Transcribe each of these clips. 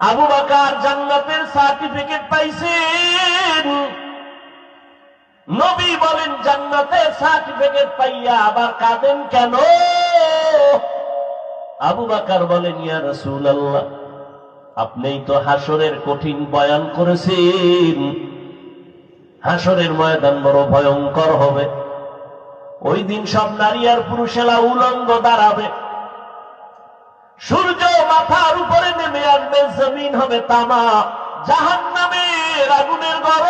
আবু বকর জান্নাতের সার্টিফিকেট পাইছেন। নবী বলেন জান্নাতের সার্টিফিকেট পাইয়া আবার কাঁদেন কেন? আবু বকর বলেন, ইয়া রাসূলুল্লাহ, আপনিই তো হাসরের কঠিন বয়ান করেছেন। হাসরের ময়দান বড় ভয়ঙ্কর হবে। ওই দিন সব নারী আর পুরুষেরা উলঙ্গ দাঁড়াবে। সূর্য মাথার উপরে নেমে আসবে, জমিন হবে তামা, জাহান্নামের আগুনের গরম।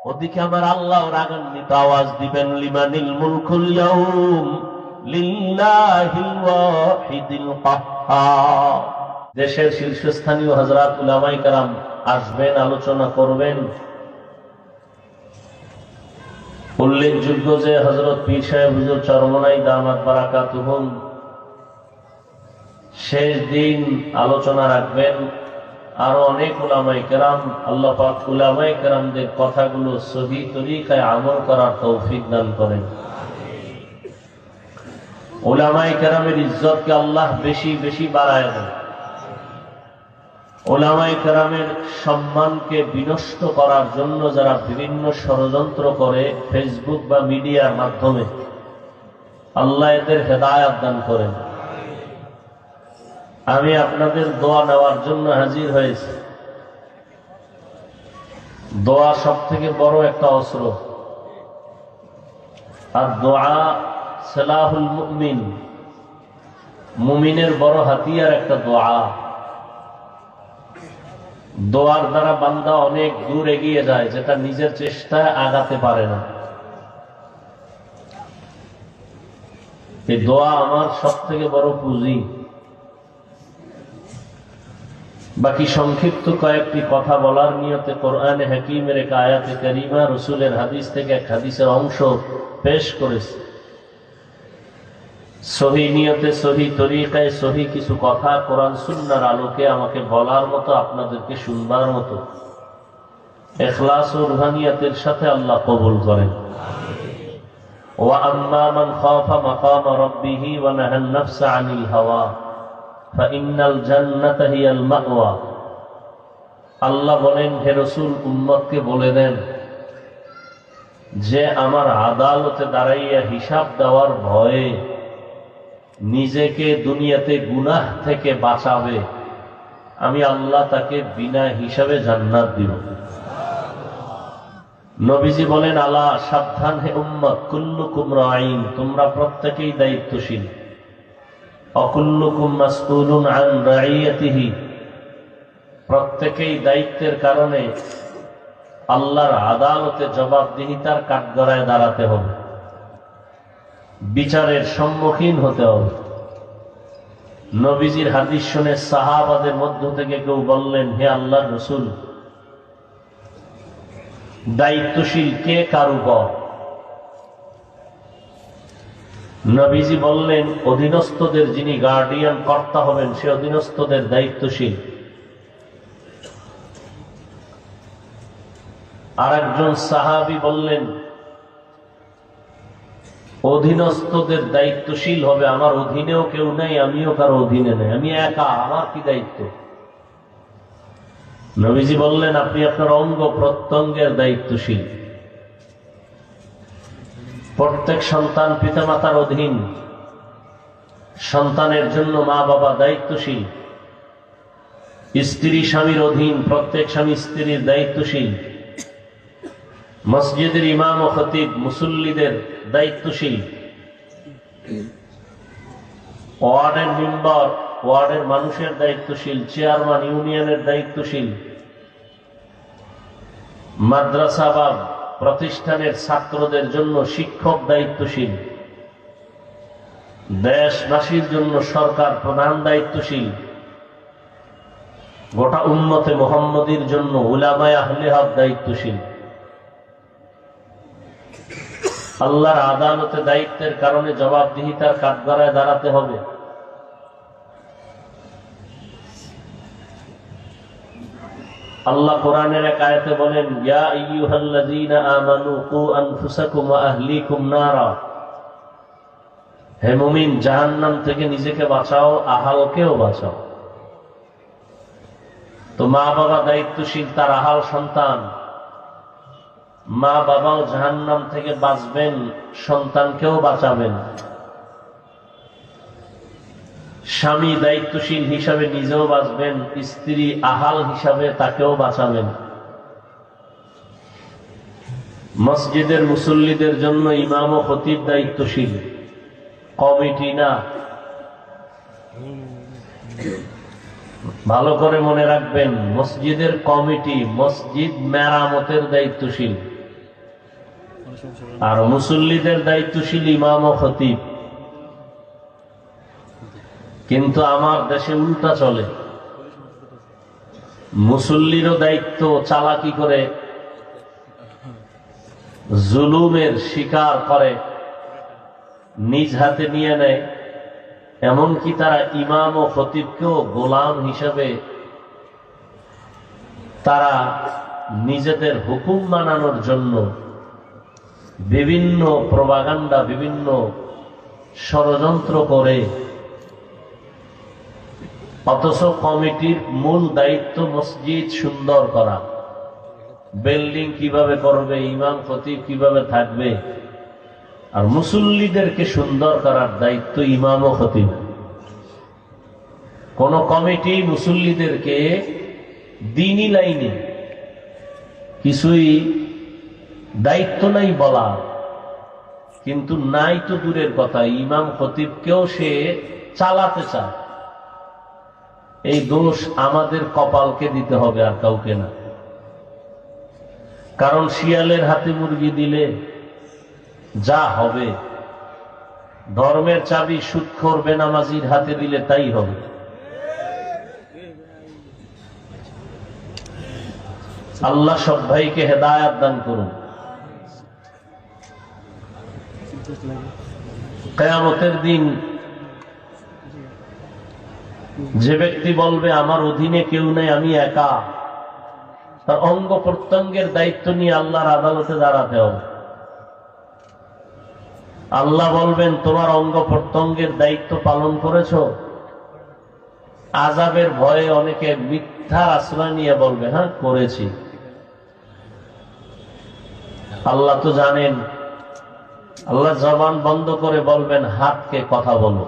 ওদিকে আমার আল্লাহ রাগান্বিত আওয়াজ দিবেন, লিমানিল মুলকুল ইয়াউম লিল্লাহিল ওয়াহিদিল কাহ্হার। দেশের শীর্ষস্থানীয় হযরত উলামায়ে কেরাম আসবেন, আলোচনা করবেন। উল্লেখযোগ্য যে হযরত পীর সাহেব হুজুর চরমনাই দামাত বারাকাতুহুম শেষ দিন আলোচনা রাখবেন। আরো অনেক উলামায়ে কেরাম, আল্লাহ পাক উলামায়ে কেরামদের কথাগুলো সহিহ তরিকায় আমল করার তৌফিক দান করেন। উলামায়ে কেরামের ইজ্জতকে আল্লাহ বেশি বেশি বাড়ায় দেন। উলামায়ে কেরামের সম্মানকে বিনষ্ট করার জন্য যারা বিভিন্ন ষড়যন্ত্র করে ফেসবুক বা মিডিয়ার মাধ্যমে, আল্লাহ এদের হেদায়েত দান করেন। আমি আপনাদের দোয়া নেওয়ার জন্য হাজির হয়েছি। দোয়া সব থেকে বড় একটা অস্ত্র। আর দোয়া সালাহুল মুমিন, মুমিনের বড় হাতিয়ার একটা দোয়া। দোয়ার দ্বারা বান্দা অনেক দূর এগিয়ে যায়, যেটা নিজের চেষ্টায় আগাতে পারে না। এই দোয়া আমার সব থেকে বড় পুঁজি। বাকি সংক্ষিপ্ত কয়েকটি কথা বলার নিয়তে কোরআনে হাকিমের এক আয়াতে কারিমা, রাসূলের হাদিস থেকে এক হাদিসের অংশ পেশ করেছি। সহি নিয়তে, সহি তরিকায়, সহি কিছু কথা কোরআন সুন্নাহর আলোকে আমাকে বলার মতো, আপনাদেরকে শুনবার মতো ইখলাস ও রুহানিয়াতের সাথে আল্লাহ কবুল করেন। ওয়া আম্মা মান খাফা মাকাম রাব্বিহি ওয়া নাহান নাফসা আনিল হাওয়া ফাইন্নাল জান্নাতা হিয়াল মাওয়া। আল্লাহ বলেন, হে রাসূল, উম্মতকে বলে দেন যে আমার আদালতে দাঁড়াইয়া হিসাব দেওয়ার ভয়ে নিজেকে দুনিয়াতে গুনাহ থেকে বাঁচাবে, আমি আল্লাহ তাকে বিনা হিসাবে জান্নাত দিব। নবীজি বলেন, আলা, সাবধান হে উম্মত, কুল্লুকুম রাঈন, তোমরা প্রত্যেকেই দায়িত্বশীল। অকুল্লুকুম মাসউলুন আন রাঈয়াতিহি, প্রত্যেকেই দায়িত্বের কারণে আল্লাহর আদালতে জবাবদিহিতার কাঠগড়ায় দাঁড়াতে হবে, বিচারের সম্মুখীন হতে হবে। নবীজির হাদিস শুনে সাহাবাদের মধ্য থেকে কেউ বললেন, হে আল্লাহর রাসূল, দায়িত্বশীল কে কার উপর? নবীজি বললেন, অধীনস্থদের যিনি গার্ডিয়ান কর্তা হবেন সে অধীনস্থদের দায়িত্বশীল। আর একজন সাহাবী বললেন, অধীনস্থদের দায়িত্বশীল হবে, আমার অধীনেও কেউ নাই, আমিও কারো অধীনে নাই, আমি একা, আমার কি দায়িত্ব? নবীজি বললেন, আপনি আপনার অঙ্গ প্রত্যঙ্গের দায়িত্বশীল। প্রত্যেক সন্তান পিতামাতার অধীন, সন্তানের জন্য মা বাবা দায়িত্বশীল। স্ত্রী স্বামীর অধীন, প্রত্যেক স্বামী স্ত্রীর দায়িত্বশীল। মসজিদের ইমাম ও খতিব মুসল্লিদের দায়িত্বশীল। ওয়ার্ডের মেম্বার, ওয়ার্ডের মানুষের দায়িত্বশীল। চেয়ারম্যান ইউনিয়নের দায়িত্বশীল। মাদ্রাসা বা প্রতিষ্ঠানের ছাত্রদের জন্য শিক্ষক দায়িত্বশীল। দেশবাসীর জন্য সরকার প্রধান দায়িত্বশীল। গোটা উম্মতে মুহাম্মদীর জন্য উলামায়ে আহলে হক দায়িত্বশীল। আল্লাহর আদালতে দায়িত্বের কারণে জবাবদিহিতার কাঠগড়ায় দাঁড়াতে হবে। আল্লাহ কোরআনের এক আয়াতে বলেন, ইয়া আইয়ুহাল্লাযীনা আমানু কু আনফুসাকুম ওয়া আহলিকুম নারা। হে মুমিন, জাহান্নাম থেকে নিজেকে বাঁচাও, আহালকেও বাঁচাও। তো মা বাবা দায়িত্বশীল, তার আহাল সন্তান, মা বাবাও জাহান্নাম থেকে বাঁচবেন, সন্তানকেও বাঁচাবেন। স্বামী দায়িত্বশীল হিসাবে নিজেও বাঁচবেন, স্ত্রী আহাল হিসাবে তাকেও বাঁচাবেন। মসজিদের মুসল্লিদের জন্য ইমাম ও খতিব দায়িত্বশীল, কমিটি না। ভালো করে মনে রাখবেন, মসজিদের কমিটি মসজিদ মেরামতের দায়িত্বশীল, আর মুসল্লিদের দায়িত্বশীল ইমাম ও খতিব। কিন্তু আমার দেশে উল্টা চলে, মুসল্লিরও দায়িত্ব চালাকি করে জুলুমের শিকার করে, নিজ হাতে নিয়ে নেয়। এমনকি তারা ইমাম ও খতিবকেও গোলাম হিসাবে তারা নিজেদের হুকুম মানানোর জন্য বিভিন্ন প্রপাগান্ডা, বিভিন্ন ষড়যন্ত্র করে। অথচ কমিটির মূল দায়িত্ব মসজিদ সুন্দর করা, বিল্ডিং কিভাবে করবে, ইমাম খতিব কিভাবে থাকবে, আর মুসল্লিদেরকে সুন্দর করার দায়িত্ব ইমাম ও খতিব। কোন কমিটি মুসল্লিদেরকে দ্বীনি লাইনে কিছুই দায়িত্ব নাই বলা, কিন্তু নাই তো দূরের কথা, ইমাম খতিবকেও সে চালাতে চায়। এই দোষ আমাদের কপালকে দিতে হবে, আর কাউকে না। কারণ শিয়ালের হাতে মুরগি দিলে যা হবে, ধর্মের চাবি সুদখোর বেনামাজির হাতে দিলে তাই হবে। আল্লাহ সব ভাইকে হেদায়াত দান করুন। কিয়ামতের দিন যে ব্যক্তি বলবে আমার অধীনে কেউ নেই, আমি একা, তার অঙ্গ প্রত্যঙ্গের দায়িত্ব নিয়ে আল্লাহর আদালতে দাঁড়াতে হবে। আল্লাহ বলবেন তোমার অঙ্গ প্রত্যঙ্গের দায়িত্ব পালন করেছো? আযাবের ভয়ে অনেকে মিথ্যার আশ্রয় নিয়ে বলবে হ্যাঁ করেছি। আল্লাহ তো জানেন। আল্লাহ জবান বন্ধ করে বলবেন হাতকে কথা বলো।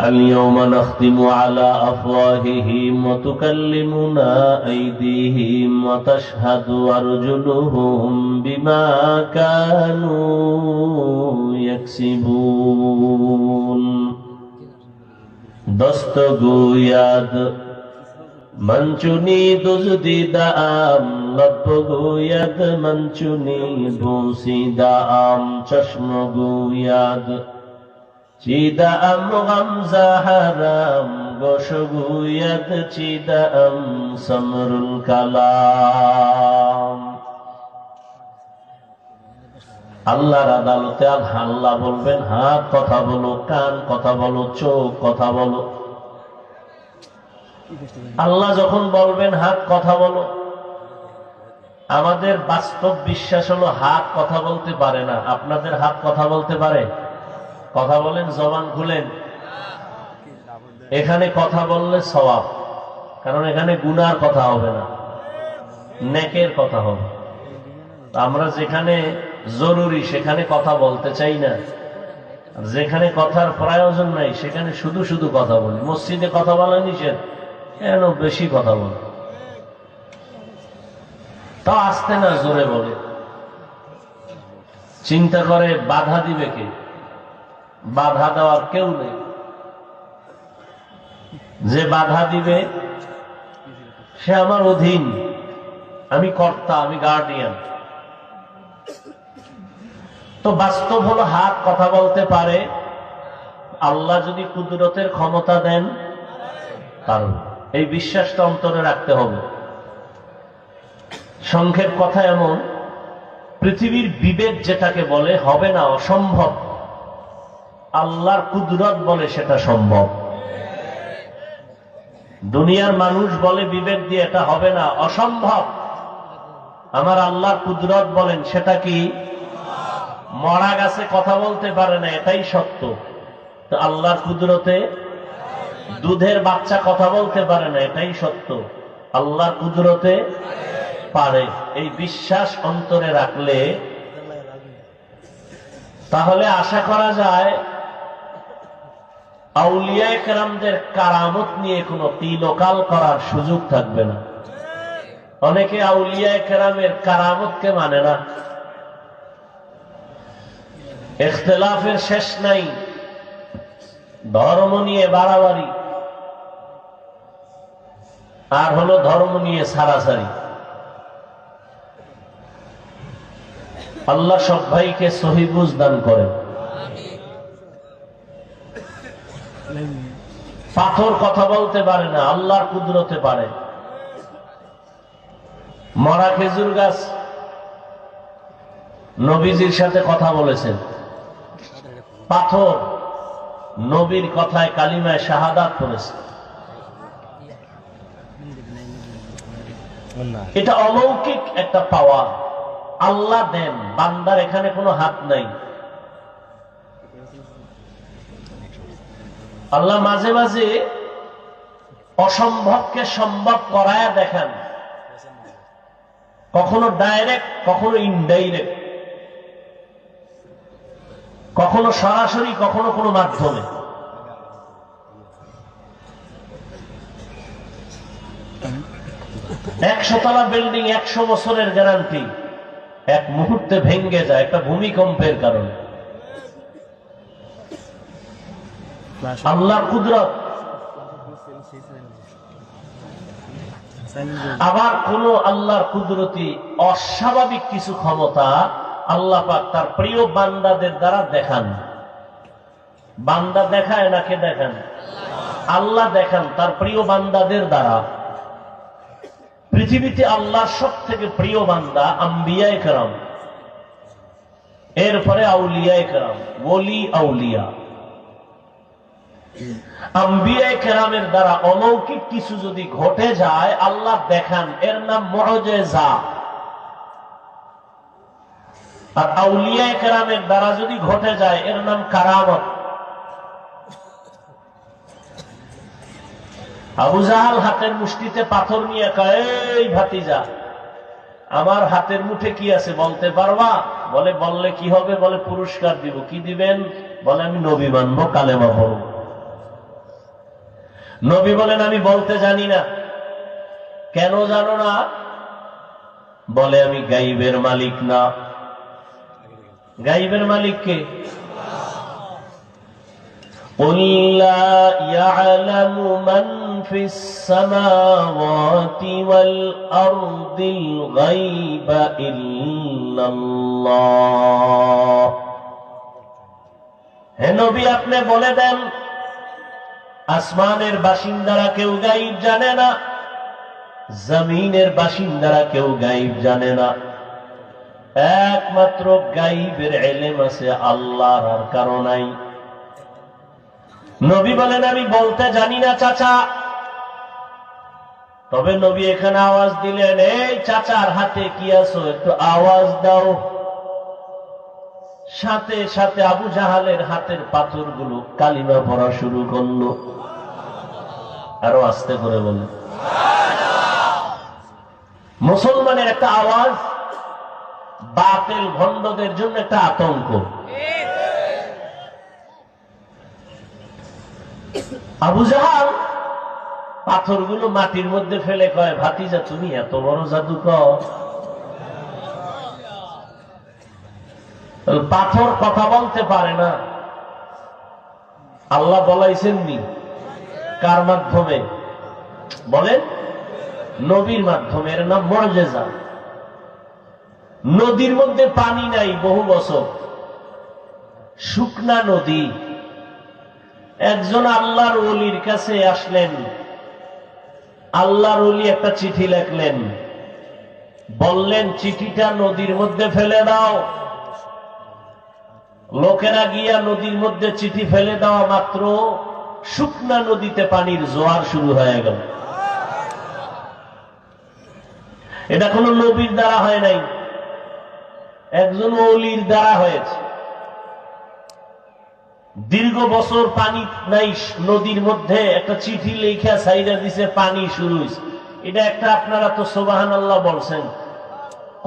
اليوم نختم على أفواههم وتكلمنا أيديهم وتشهد أرجلهم بما كانوا يكسبون دستگوید منچونی دزدیدام لبگوید منچونی بوسیدام چشمگوید چیدام غمزه حرام گوشگوید چیدام سمر الکلام আল্লাহর আদালতে আল্লাহ বলবেন হাত কথা বলো, কান কথা বলো, চোখ কথা বলো। আল্লাহ যখন বলবেন হাত কথা বলো, আমাদের বাস্তব বিশ্বাস হলো হাত কথা বলতে পারে না। আপনাদের হাত কথা বলতে পারে? কথা বলেন, জবান খুলেন। এখানে কথা বললে সওয়াব, কারণ এখানে গুনার কথা হবে না, নেকের কথা হবে। আমরা যেখানে জরুরি সেখানে কথা বলতে চাই না, আর যেখানে কথার প্রয়োজন নাই সেখানে শুধু শুধু কথা বলি। মসজিদে কথা বলা নিষেধ, কেন বেশি কথা বলে, তা আসতে না জোরে বলে। চিন্তা করে বাধা দিবে কে? বাধা দেওয়ার কেউ নেই। যে বাধা দিবে সে আমার অধীন, আমি কর্তা, আমি গার্ডিয়ান। তো বাস্তব হলো হাত কথা বলতে পারে। আল্লাহ যদি কুদরতের ক্ষমতা দেন পারবে, এই বিশ্বাসটা অন্তরে রাখতে হবে। সংক্ষেপ কথা এমন, পৃথিবীর বিবেক যেটাকে বলে হবে না, অসম্ভব, আল্লাহর কুদরত বলে সেটা সম্ভব। দুনিয়ার মানুষ বলে বিবেক দিয়ে এটা হবে না, অসম্ভব। আমার আল্লাহর কুদরত বলেন সেটা কি? মরা গাছে কথা বলতে পারে না, এটাই সত্য। তো আল্লাহর কুদরতে দুধের বাচ্চা কথা বলতে পারে না, এটাই সত্য। আল্লাহর কুদরতে পারে। এই বিশ্বাস অন্তরে রাখলে তাহলে আশা করা যায় আউলিয়ায়ে কেরামদের কারামত নিয়ে কোনো তিলকাল করার সুযোগ থাকবে না। অনেকে আউলিয়ায়ে কেরামের কারামতকে মানে না। ইখতিলাফের শেষ নাই, ধর্ম নিয়ে বাড়াবাড়ি, আর হলো ধর্ম নিয়ে সারাসারি। আল্লাহ সব ভাইকে সহি বুঝ দান করেন। পাথর কথা বলতে পারে না, আল্লাহর কুদরতে পারে। মরা খেজুর গাছ নবীজির সাথে কথা বলেছেন। পাথর নবীর কথায় কালিমায় শাহাদাত করেছে। এটা অলৌকিক একটা পাওয়া, আল্লাহ দেন, বান্দার এখানে কোনো হাত নাই। আল্লাহ মাঝে মাঝে অসম্ভবকে সম্ভব করায় দেখান, কখনো ডাইরেক্ট, কখনো ইনডাইরেক্ট, কখনো সরাসরি, কখনো কোনো মাধ্যমে। একশোতলা বিল্ডিং 100 বছরের গ্যারান্টি, এক মুহূর্তে ভেঙে যায় একটা ভূমিকম্পের কারণে। আল্লাহর কুদরত। আবার কোন আল্লাহর কুদরতি অস্বাভাবিক কিছু ক্ষমতা আল্লাহ পাক তার প্রিয় বান্দাদের দ্বারা দেখান। বান্দা দেখায় না, কে দেখান? আল্লাহ দেখান তার প্রিয় বান্দাদের দ্বারা। পৃথিবীতে আল্লাহর সব থেকে প্রিয় বান্দা আম্বিয়ায়ে কেরাম, এরপরে আউলিয়ায়ে কেরাম, ওলি আউলিয়া। আম্বিয়ায়ে কেরামের দ্বারা অলৌকিক কিছু যদি ঘটে যায় আল্লাহ দেখান, এর নাম মুআজিজা। আর আউলিয়ায়ে কেরামের দ্বারা যদি ঘটে যায় এর নাম কারামত। আবু জাহাল হাতের মুষ্টিতে পাথর নিয়ে কয়, এই ভাতিজা, আমার হাতের মুঠে কি আছে বলতে পারবা? বলে, বললে কি হবে? বলে, পুরস্কার দিব। কি দিবেন? বলে, আমি নবী মানবো, কালেমা পড়ব। নবী বলেন, আমি বলতে জানি না। কেন জানো না? বলে, আমি গাইবের মালিক না। গাইবের মালিক কে? قُلْ لَا يَعْلَمُ مَنْ فِي السَّمَاوَاتِ وَالْأَرْضِ الْغَيْبَ إِلَّا اللَّهُ। হে নবী, আপনি বলে দেন, আসমানের বাসিন্দারা কেউ গায়ব জানে না, জমিনের বাসিন্দারা কেউ গায়ব জানে না। একমাত্র গায়বের ইলম আছে আল্লাহর, আর কারো নাই। নবী বলেন, আমি বলতে জানি না চাচা। তবে নবী এখানে আওয়াজ দিলেন, এই চাচার হাতে কি আছো, একটু আওয়াজ দাও। সাথে সাথে আবু জাহালের হাতের পাথরগুলো কালিমা পড়া শুরু করলো। আরো আস্তে করে বলেন। মুসলমানের একটা আওয়াজ বাতিল ভণ্ডদের জন্য একটা আতঙ্ক। আবু জাহাল পাথরগুলো মাটির মধ্যে ফেলে কয়, ভাতিজা, তুমি এত বড় জাদুকর? পাথর কথা বলতে পারে না। আল্লাহ বলাইছেন নি? কার মাধ্যমে? বলেন, নবীর মাধ্যমে। এর নাম মুআজিজা। নদীর মধ্যে পানি নাই বহু বছর, শুকনা নদী। একজন আল্লাহর ওলির কাছে আসলেন। আল্লাহর ওলি একটা চিঠি লিখলেন, বললেন, চিঠিটা নদীর মধ্যে ফেলে দাও। লোকেরা গিয়া নদীর মধ্যে চিঠি ফেলে দেওয়া মাত্র শুকনা নদীতে পানির জোয়ার শুরু হয়ে গেল। এটা কোন নবীর দ্বারা হয় নাই, একজন ওলির দ্বারা হয়েছে। দীর্ঘ বছর পানি নাই নদীর মধ্যে, একটা চিঠি লেখা সাইরা দিছে, পানি শুরু হয়েছে। এটা একটা, আপনারা তো সুবহানাল্লাহ বলছেন,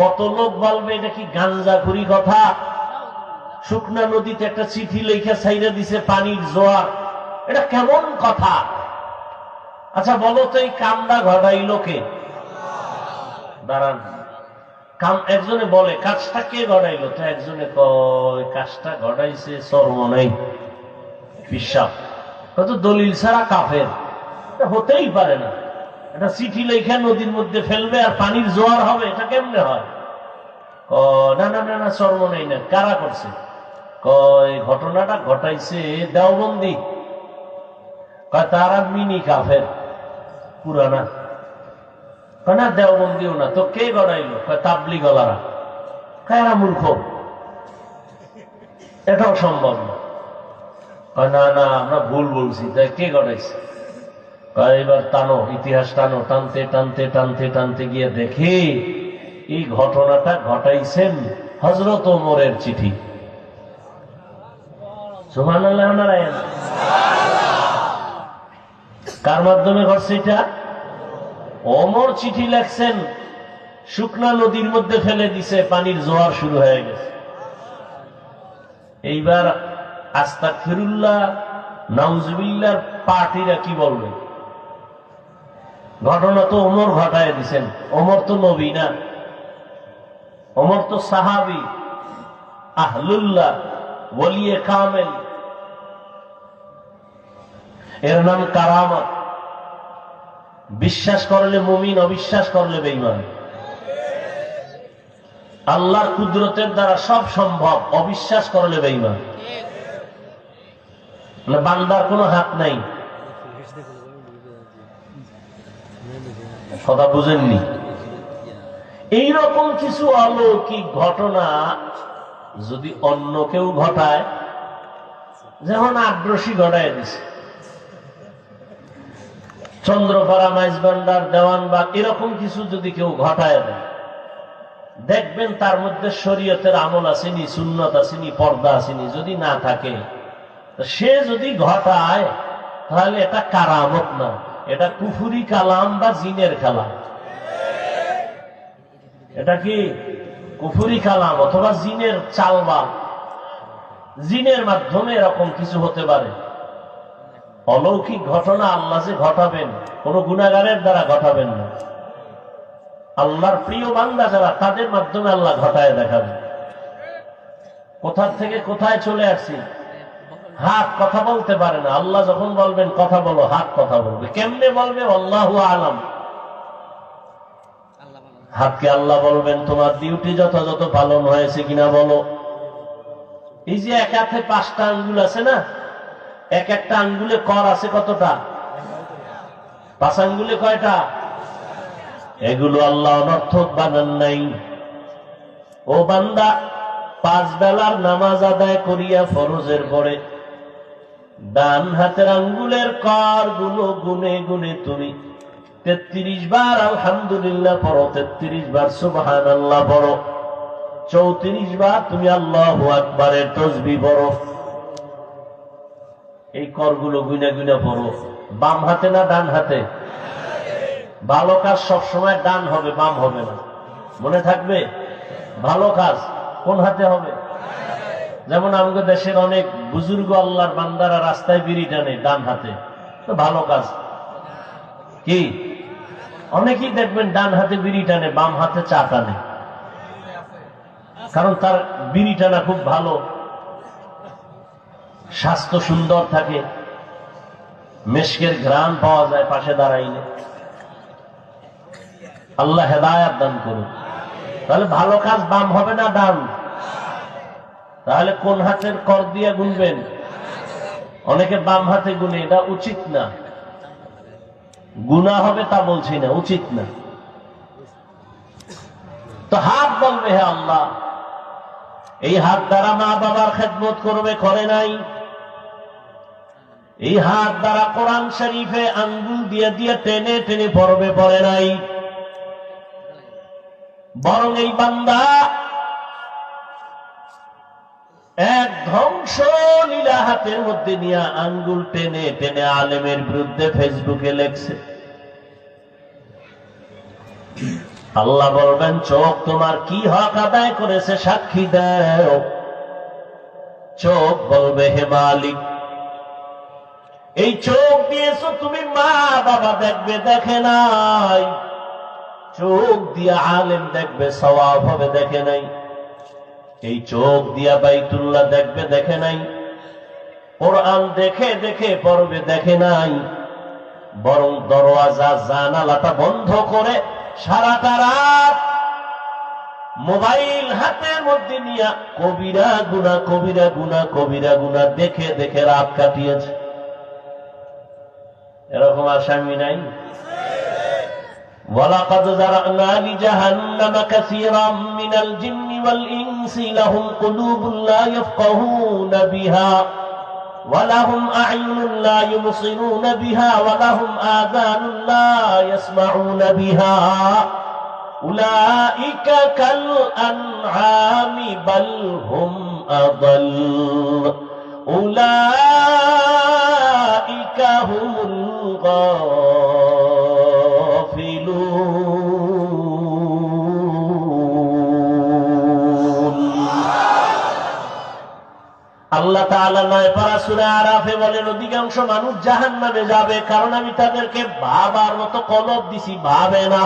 কত লোক বলবে এটা কি গাঞ্জাখুরি কথা? শুকনা নদীতে একটা চিঠি লেখা সাইরা দিছে, পানির জোয়ার, এটা কেমন কথা? আচ্ছা বলো তো, এই কামটা ঘটাইল কে? দাঁড়ান, একজনে বলে কাজটা কে ঘটাইল, তো একজনে কয় কাজটা ঘটাইছে চরমনাই বিশ্বাস। কত দলিল ছাড়া কাফের, এটা হতেই পারে না। এটা চিঠি লেখা নদীর মধ্যে ফেলবে আর পানির জোয়ার হবে, এটা কেমনে হয়? না না না না, চরমনাই না। কারা করছে? কয় ঘটনাটা ঘটাইছে দেওবন্দি। কয় তারা মিনি কাফের পুরানা। না দেওবন্দিও না, তো কে গড়াইল? তাবলিগ ওয়ালারা। কারা মূর্খ, এটাও সম্ভব না। না না, আমরা ভুল বলছি। তাই কে গড়াইছে? এবার টানো, ইতিহাস টানো। টানতে টানতে টানতে টানতে গিয়ে দেখে এই ঘটনাটা ঘটাইছেন হযরত ওমরের চিঠি। সুবহানাল্লাহ। কার মাধ্যমে ঘটছে এটা? ওমর চিঠি লেখছেন, শুকনা নদীর মধ্যে ফেলে দিছে, পানির জোয়ার শুরু হয়ে গেছে। এইবার আস্তাগফিরুল্লাহ নাউজুবিল্লাহর পার্টিরা কি বলবে? ঘটনা তো ওমর ঘটায় দিছেন। ওমর তো নবী না, ওমর তো সাহাবী, আহলুল্লাহ, ওলিয়ে কামেল। এর নাম কারামত। বিশ্বাস করলে মুমিন, অবিশ্বাস করলে বেঈমান। আল্লাহর কুদরতের দ্বারা সব সম্ভব, অবিশ্বাস করলে বেঈমান। বান্দার কোনো হাত নাই। কথা বুঝেননি? এইরকম কিছু অলৌকিক ঘটনা যদি অন্য কেউ ঘটায়, যেমন আগ্রসী ঘটায় দিছে, চন্দ্রপাড়া, মাইজবান্ডার, দেওয়ানবাগ, এরকম কিছু যদি কেউ ঘটায় দেয়, দেখবেন তার মধ্যে শরীয়তের আমল আসেনি, সুন্নত আসেনি, পর্দা আসেনি। যদি না থাকে, সে যদি ঘটায়, তাহলে এটা কারামত না, এটা কুফুরি কালাম বা জিনের কালাম। এটা কি কুফুরি কালাম অথবা জিনের চালবা। জিনের মাধ্যমে এরকম কিছু হতে পারে। অলৌকিক ঘটনা আল্লাহ যে ঘটাবেন, কোন গুনাহগারের দ্বারা ঘটাবেন না। আল্লাহর প্রিয় বান্দা যারা, তাদের মাধ্যমে আল্লাহ ঘটায় দেখাবেন। কোথা থেকে কোথায় চলে আসছি। হাত কথা বলতে পারে না, আল্লাহ যখন বলবেন কথা বলো, হাত কথা বলবে। কেমনে বলবে? আল্লাহু আলাম। হাতকে আল্লাহ বলবেন তোমার ডিউটি যথাযথ পালন হয়েছে কিনা বলো। এই যে এক হাতে 5টা আঙ্গুল আছে না, এক একটা আঙ্গুলে কর আছে কতটা? 5 আঙ্গুলে কয়টা? এগুলো আল্লাহ অনর্থক বানান নাই। ও বান্দা, 5 বেলার নামাজ আদায় করিয়া ফরজের পরে ডান হাতের আঙ্গুলের কর গুলো গুনে গুনে তুমি 33 বার আলহামদুলিল্লাহ পড়ো, 33 বার সুবহানাল্লাহ পড়ো, 34 বার তুমি আল্লাহু আকবারের তাসবিহ পড়ো। এই করগুলো গুনে গুনে পড়ো। বাম হাতে না ডান হাতে? ভালো কাজ সবসময় ডান হবে, বাম হবে না, মনে থাকবে। ভালো কাজ কোন হাতে হবে? যেমন আমাদের দেশের অনেক বুজুর্গ আল্লাহর বান্দারা রাস্তায় বিড়ি টানে ডান হাতে, তো ভালো কাজ কি? অনেকেই দেখবেন ডান হাতে বিড়ি টানে, বাম হাতে চা টানে, কারণ তার বিড়ি টানা খুব ভালো, স্বাস্থ্য সুন্দর থাকে, মেশকের ঘ্রাণ পাওয়া যায় পাশে দাঁড়াইলে। আল্লাহ হেদায়াত দান করুন। তাহলে ভালো কাজ বাম হবে না ডান? তাহলে কোন হাতের কর দিয়ে গুনবেন? অনেকে বাম হাতে গুনে, এটা উচিত না। গুনাহ হবে তা বলছি না, উচিত না। তো হাত বলবে হে আল্লাহ, এই হাত দ্বারা মা বাবার খেদমত করবে, করে নাই। এই হাত দ্বারা কোরআন শরীফে আঙ্গুল দিয়ে দিয়ে টেনে টেনে পড়বে, পড়ে নাই। বরং এই বান্দা এক ধ্বংস লীলা হাতের মধ্যে নিয়ে আঙ্গুল টেনে টেনে আলেমের বিরুদ্ধে ফেসবুকে লেখছে। আল্লাহ বলবেন, চোখ তোমার কি হক আদায় করেছে সাক্ষী দাও। চোখ বলবে, হে মালিক, এই চোখ দিয়েছো তুমি, মা বাবা দেখবে, দেখে নাই। চোখ দিয়া আলেম দেখবে, সওয়াব হবে, দেখে নাই। এই চোখ দিয়া বাইতুল্লাহ দেখবে, দেখে নাই। কোরআন দেখে দেখে পড়বে, দেখে নাই। বরং দরওয়াজা জানালাটা বন্ধ করে সারাটা রাত মোবাইল হাতের মধ্যে নিয়ে কবিরা গুনাহ কবিরা গুনাহ কবিরা গুনাহ দেখে দেখে রাত কাটিয়েছে। এরকম আসামি নাই? ওয়ালাকাদ যারানা লিজাহান্নামা কাসীরাম মিনাল জিন্নি ওয়াল ইনসি লাহুম কুলুবুন লা ইয়াফকাহুনা বিহা ওয়া লাহুম আ'য়ুনুন লা ইউবসিরুনা বিহা ওয়া লাহুম আযানুন লা ইয়াসমাউনা বিহা উলাইকা কাল আনআমি বাল হুম আদাল উলাইকা হুমুল আল্লাহ তাআলা 9 পারা সূরা আরাফে বলেন, অধিকাংশ মানুষ জাহান্নামে যাবে, কারণ আমি তাদেরকে ভাবার মতো কলব দিছি, ভাবে না।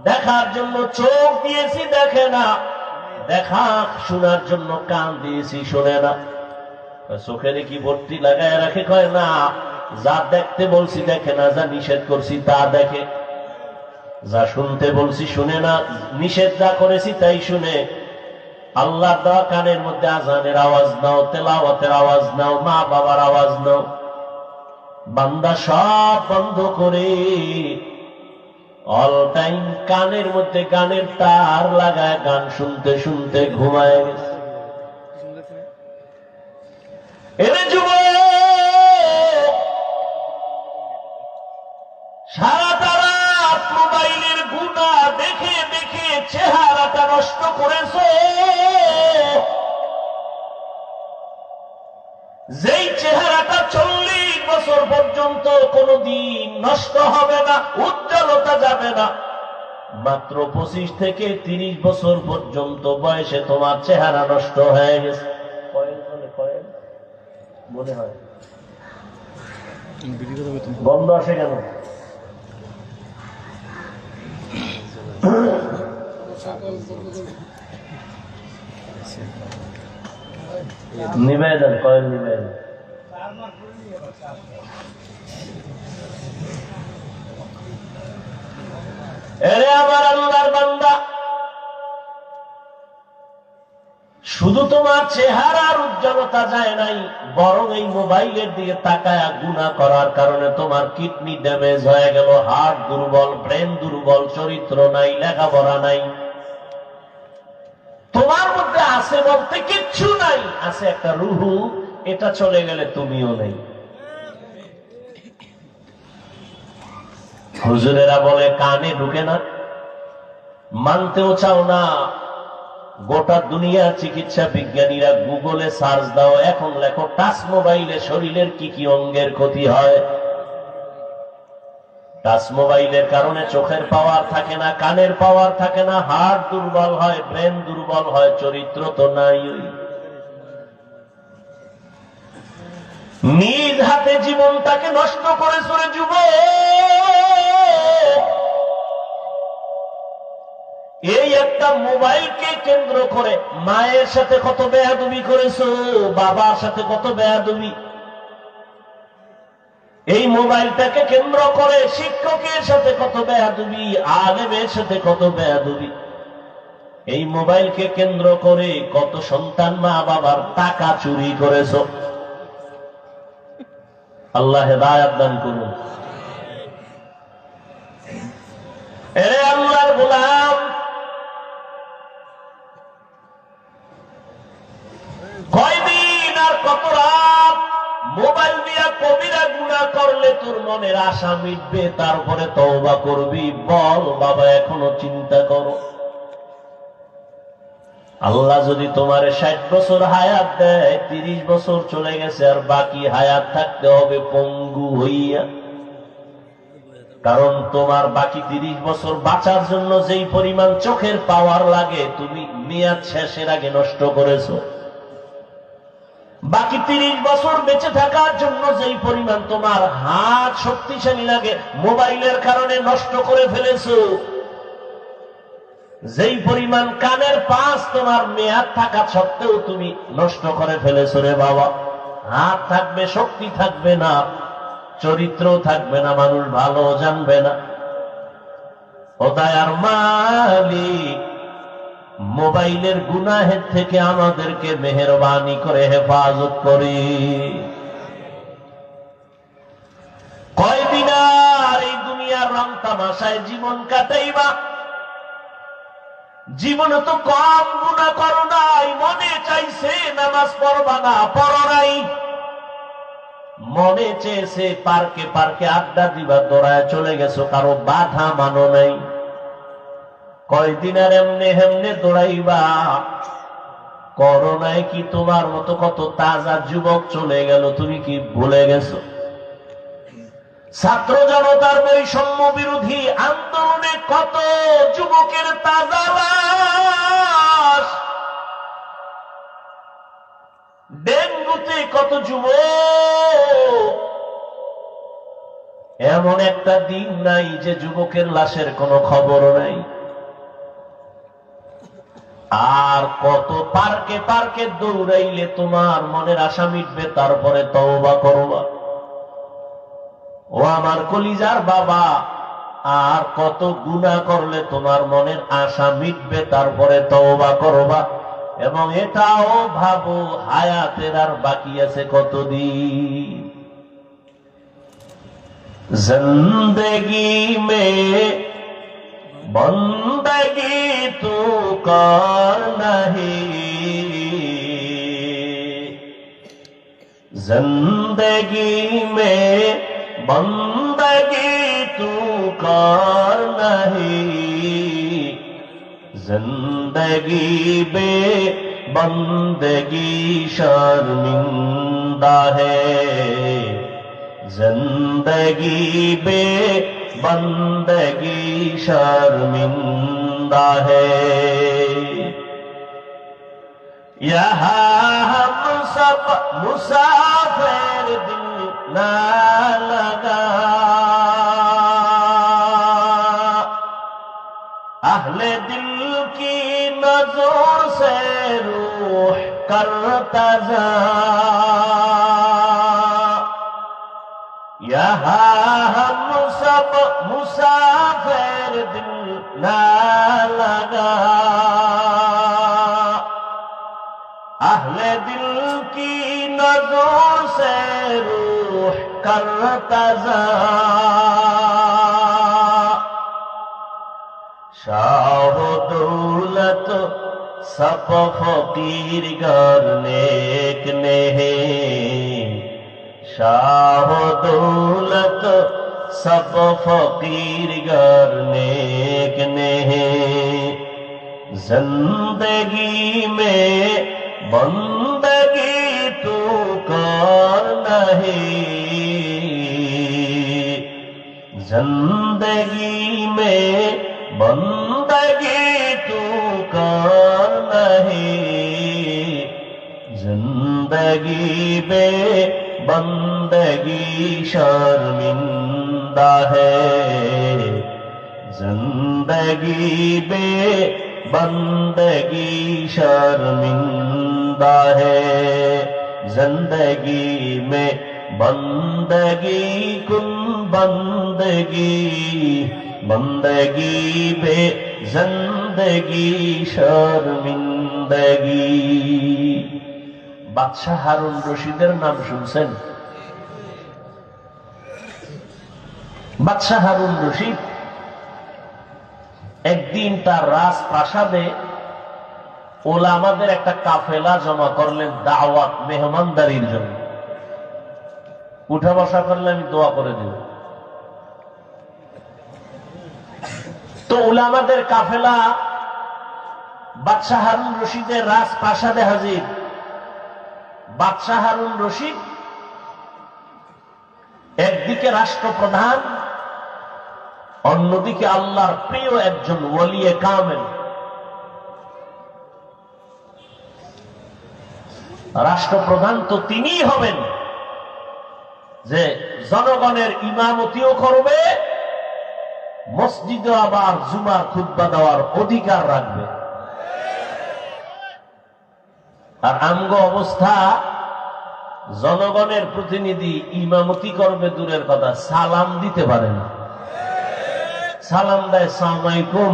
দেখার জন্য চোখ দিয়েছি, দেখে না। দেখা শোনার জন্য কান দিয়েছি, শোনে না। চোখে কি ভর্তি লাগায় রাখে? কয় না, যা দেখতে বলছি দেখে না, যা নিষেধ করছি তা দেখে। যা শুনতে বলছি শুনে না, নিষেধ যা করেছি তাই শুনে। আল্লাহর দেওয়া কানের মধ্যে আজানের আওয়াজ নাও, তেলাওয়াতের আওয়াজ নাও, মা বাবার আওয়াজ নাও। বান্দা সব বন্ধ করে অল টাইম কানের মধ্যে গানের তার লাগায় গান শুনতে শুনতে ঘুমায় গেছে। এরে যুবক, সারাটা রাত মোবাইলের গুনাহ দেখে দেখে চেহারাটা নষ্ট করেছো। যেই চেহারাটা 40 বছর পর্যন্ত কোনদিন নষ্ট হবে না, উজ্জ্বলতা যাবে না, মাত্র 25 থেকে 30 বছর পর্যন্ত বয়সে তোমার চেহারা নষ্ট হয়ে গেছে। মনে হয় বন্ধ আসে কেন? নিবেদন কয়েন, নিবেদন। এরে আমার আল্লাহর বান্দা, শুধু তোমার চেহারার উজ্জ্বলতা যায় নাই, বরং এই মোবাইলের দিকে তাকায় গুনাহ করার কারণে তোমার কিডনি ড্যামেজ হয়ে গেল, হার্ট দুর্বল, ব্রেন দুর্বল, চরিত্র নাই, লেখাপড়া নাই। তোমার মধ্যে আছে বলতে কিচ্ছু নাই, আছে একটা রুহু, এটা চলে গেলে তুমিও নেই। হুজুরেরা বলে কানে ঢুকে না, মানতেও চাও না। গোটা দুনিয়ার চিকিৎসা বিজ্ঞানীরা গুগলে সার্চ দাও, এখন লেখো টাচ মোবাইলে শরীরের কি কি অঙ্গের ক্ষতি হয়। টাচ মোবাইলের কারণে চোখের পাওয়ার থাকে না, কানের পাওয়ার থাকে না, হার্ট দুর্বল হয়, ব্রেন দুর্বল হয়, চরিত্র তো নাই। নিজ হাতে জীবনটাকে নষ্ট করে চলে যুবক। এই একটা মোবাইলকে কেন্দ্র করে মায়ের সাথে কত বেয়াদবি করেছো, বাবার সাথে কত বেয়াদবি। এই মোবাইলটাকে কেন্দ্র করে শিক্ষকের সাথে কত বেয়াদবি, আলেমের সাথে কত বেয়াদবি। এই মোবাইলকে কেন্দ্র করে কত সন্তান মা বাবার টাকা চুরি করেছো। আল্লাহ হেদায়েত দান করুন। এরে আল্লাহর গোলাম, কয়দিন আর কত রাত মোবাইল দিয়া কবিরা গুনাহ করলে তোর মনের আশা মিটবে, তারপরে তওবা করবি? বল বাবা, এখনো চিন্তা করো। আল্লাহ যদি তোমার 60 বছর হায়াত দেয়, 30 বছর চলে গেছে আর বাকি হায়াত থাকতে হবে পঙ্গু হইয়া। কারণ তোমার বাকি 30 বছর বাঁচার জন্য যেই পরিমাণ চোখের পাওয়ার লাগে তুমি মেয়াদ শেষের আগে নষ্ট করেছো। বাকি 30 বছর বেঁচে থাকার জন্য যেই পরিমাণ তোমার হাত শক্তিশালী লাগে মোবাইলের কারণে নষ্ট করে ফেলেছো। যেই পরিমাণ কানের পাশ তোমার মেয়াদ থাকা সত্ত্বেও তুমি নষ্ট করে ফেলেছো রে বাবা। হাত থাকবে, শক্তি থাকবে না, চরিত্র থাকবে না, মানুষ ভালো জানবে না। ও দয়ার মালিক, মোবাইলের গুনাহের থেকে আমাদেরকে মেহেরবানি করে হেফাজত করি। কয়দিন আর এই দুনিয়ার রং তামাশায় জীবন কাটাইবা? জীবনে তো কম গুনাহ করো নাই, মনে চাইছে নামাজ পড়বা না, পড়ো নাই। মনে চেয়েছে পার্কে পার্কে আড্ডা দিবা, দৌড়ায় চলে গেছো, কারো বাধা মানো নাই। কয়দিন আর এমনে হেমনে দৌড়াইবা? করোনায় কি তোমার মতো কত তাজা যুবক চলে গেল, তুমি কি ভুলে গেছো? ছাত্র জনতার বৈষম্য বিরোধী আন্দোলনে কত যুবকের তাজা লাশ, ডেঙ্গুতে কত যুবক। এমন একটা দিন নাই যে যুবকের লাশের কোনো খবর নাই। আর কত পার্কে পার্কে দৌড়াইলে তোমার মনের আশা মিটবে, তারপরে তওবা করবা। ও আমার কলিজার বাবা, আর কত গুনাহ করলে তোমার মনের আশা মিটবে, তারপরে তওবা করবা। এবং এটাও ভাবো হায়াতের আর বাকি আছে কতদিন। জিন্দেগি মে বন্দগি তু কর নাহি, জিন্দেগি মে বন্দগি তু কর নাহি, जिंदगी बे बंदगी शर्मिंदा है, जिंदगी बे बंदगी शर्मिंदा है। यहाँ हम सब मुसाफिर दिल ना लगा, अहले दिल की नजर से रूह करता जा, यहाँ हम सब मुसाफिर दिल ना लगा, अहले दिल की नजर से रूह करता जा। शाह दौलत सब फकीर घर नेक नहीं, शाह दौलत सब फकीर घर नेक नहीं, जिंदगी में बंदगी तू कर नहीं, जिंदगी में बंदगी तू कर नहीं, जिंदगी बे बंदगी शर्मिंदा है, जिंदगी बे बंदगी शर्मिंदा है, जिंदगी में बंदगी कुन बंदगी, बंदगी बे जिंदगी शर्मिंदगी। বাদশাহ হারুন রশিদের নাম শুনছেন? বাদশাহ হারুন রশিদ একদিন তার রাজপ্রাসাদে ওলামাদের একটা কাফেলা জমা করলেন দাওয়াত মেহমানদারির জন্য। উঠা বসা করলে আমি দোয়া করে দেব। তো উলামাদের কাফেলা বাদশাহ হারুন রশিদের রাজপ্রাসাদে হাজির। বাদশাহ হারুন রশিদ একদিকে রাষ্ট্রপ্রধান, অন্যদিকে আল্লাহর প্রিয় একজন ওলিয়ে কামেল। রাষ্ট্রপ্রধান তো তিনিই হবেন যে জনগণের ইমামতিও করবে, মসজিদে আবার জুমার খুতবা দেওয়ার অধিকার রাখবে। আর আমগো অবস্থা, জনগণের প্রতিনিধি ইমামতি করবে দূরের কথা, সালাম দিতে পারে না। সালাম দেয় সালামালাইকুম,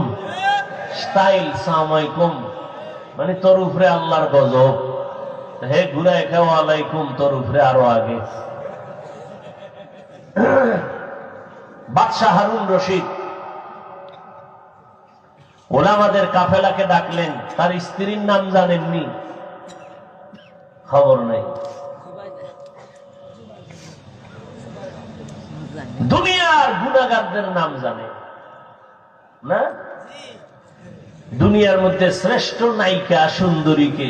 স্টাইল সালামালাইকুম, মানে তোর উপরে আল্লাহর গজব, হে ঘুরায় খাও আলাইকুম, তোর উপরে আরো আগে। বাদশাহ হারুন রশিদ ওলামাদের কাফেলাকে ডাকলেন। তার স্ত্রীর নাম জানেননি? খবর নেই। দুনিয়ার গুনাহগারদের নাম জানে না? দুনিয়ার মধ্যে শ্রেষ্ঠ নায়িকা সুন্দরীকে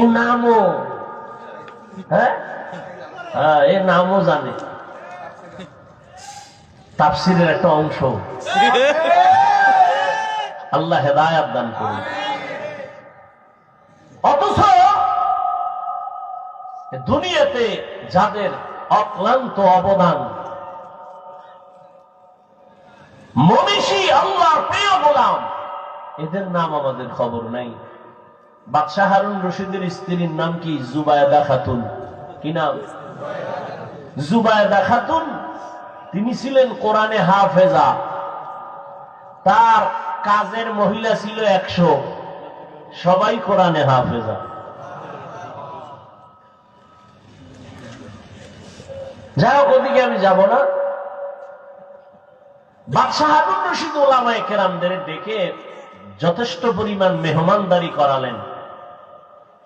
এ নামও, হ্যাঁ এ নামও জানে। তাফসীরের একটা অংশ। আল্লাহ হেদায়েত দান করুন। অথচ দুনিয়াতে যাদের অক্লান্ত অবদান, মনীষী আল্লাহর প্রিয় গোলাম, এদের নাম আমাদের খবর নাই। বাদশাহ হারুন রশিদের স্ত্রীর নাম কি? জুবায়দা খাতুন। কি নাম? জুবায়দা খাতুন। তিনি ছিলেন কোরআনে হাফেজা। তার কাজের মহিলা ছিল 100, সবাই কোরআনে হাফেজা। যাই হোক, ওদিকে আমি যাব না। বাদশাহ হারুন রশিদ ওলামায়ে কেরামদের ডেকে যথেষ্ট পরিমাণ মেহমানদারি করালেন।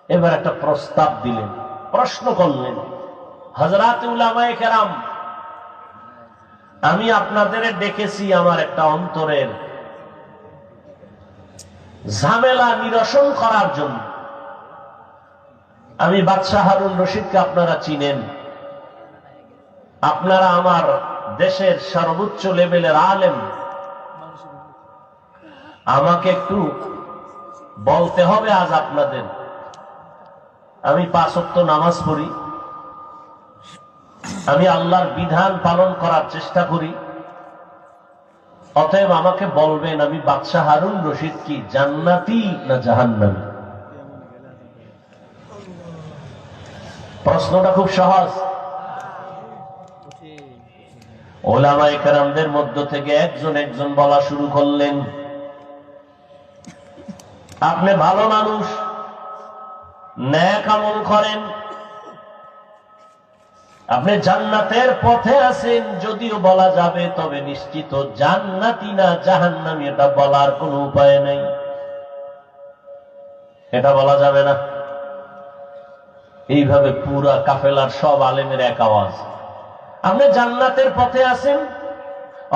এবার একটা প্রস্তাব দিলেন, প্রশ্ন করলেন, হযরত উলামায়ে কেরাম, আমি আপনাদের ডেকেছি আমার একটা অন্তরের ঝামেলা নিরসন করার জন্য। আমি বাদশাহ হারুন রশিদকে আপনারা চিনেন, আপনারা আমার দেশের সর্বোচ্চ লেভেলের আলেম। আমাকে একটু বলতে হবে আজ আপনাদের। আমি 5 ওয়াক্ত নামাজ পড়ি, আমি আল্লাহর বিধান পালন করার চেষ্টা করি। অতএব আমাকে বলবেন, আমি বাদশাহ হারুন রশিদ কি জান্নাতি না জাহান্নামী? প্রশ্নটা খুব সহজ। ওলামায়ে কেরামদের মধ্য থেকে একজন একজন বলা শুরু করলেন, আপনি ভালো মানুষ, নেক আমল করেন, আপনি জান্নাতের পথে আছেন যদিও বলা যাবে, তবে নিশ্চিত জান্নাতি না জাহান্নামী এটা বলার কোনো উপায় নেই। এটা বলা যাবে না। এইভাবে পুরা কাফেলার সব আলেমের এক আওয়াজ, আপনি জান্নাতের পথে আছেন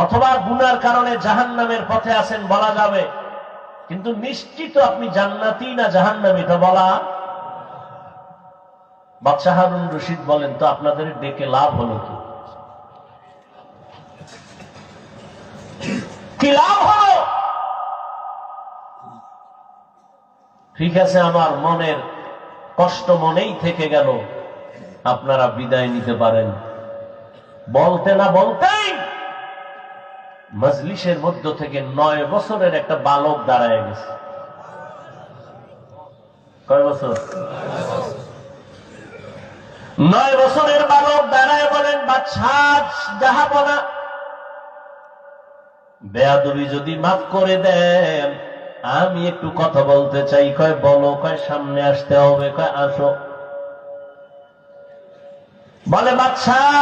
অথবা গুনার কারণে জাহান্নামের পথে আছেন বলা যাবে, কিন্তু নিশ্চিত আপনি জান্নাতি না জাহান্নামী এটা বলা। বাদশাহ হারুন রশিদ বলেন, তো আপনাদের ডেকে লাভ হলো কি? কি লাভ হলো? ঠিক আছে, আমার মনের কষ্ট মনেই থেকে গেল, আপনারা বিদায় নিতে পারেন। বলতে না বলতেই মজলিসের মধ্য থেকে 9 বছরের একটা বালক দাঁড়ায় গেছে। কয় বছর? 9 বছরের বালক দাঁড়ায় বলেন, বাদশাহ জাহাপনা, বেয়াদবি যদি মাফ করে দেন, আমি একটু কথা বলতে চাই। কয় বলো। কয় সামনে আসতে হবে। কয় আসো। বলে, বাদশাহ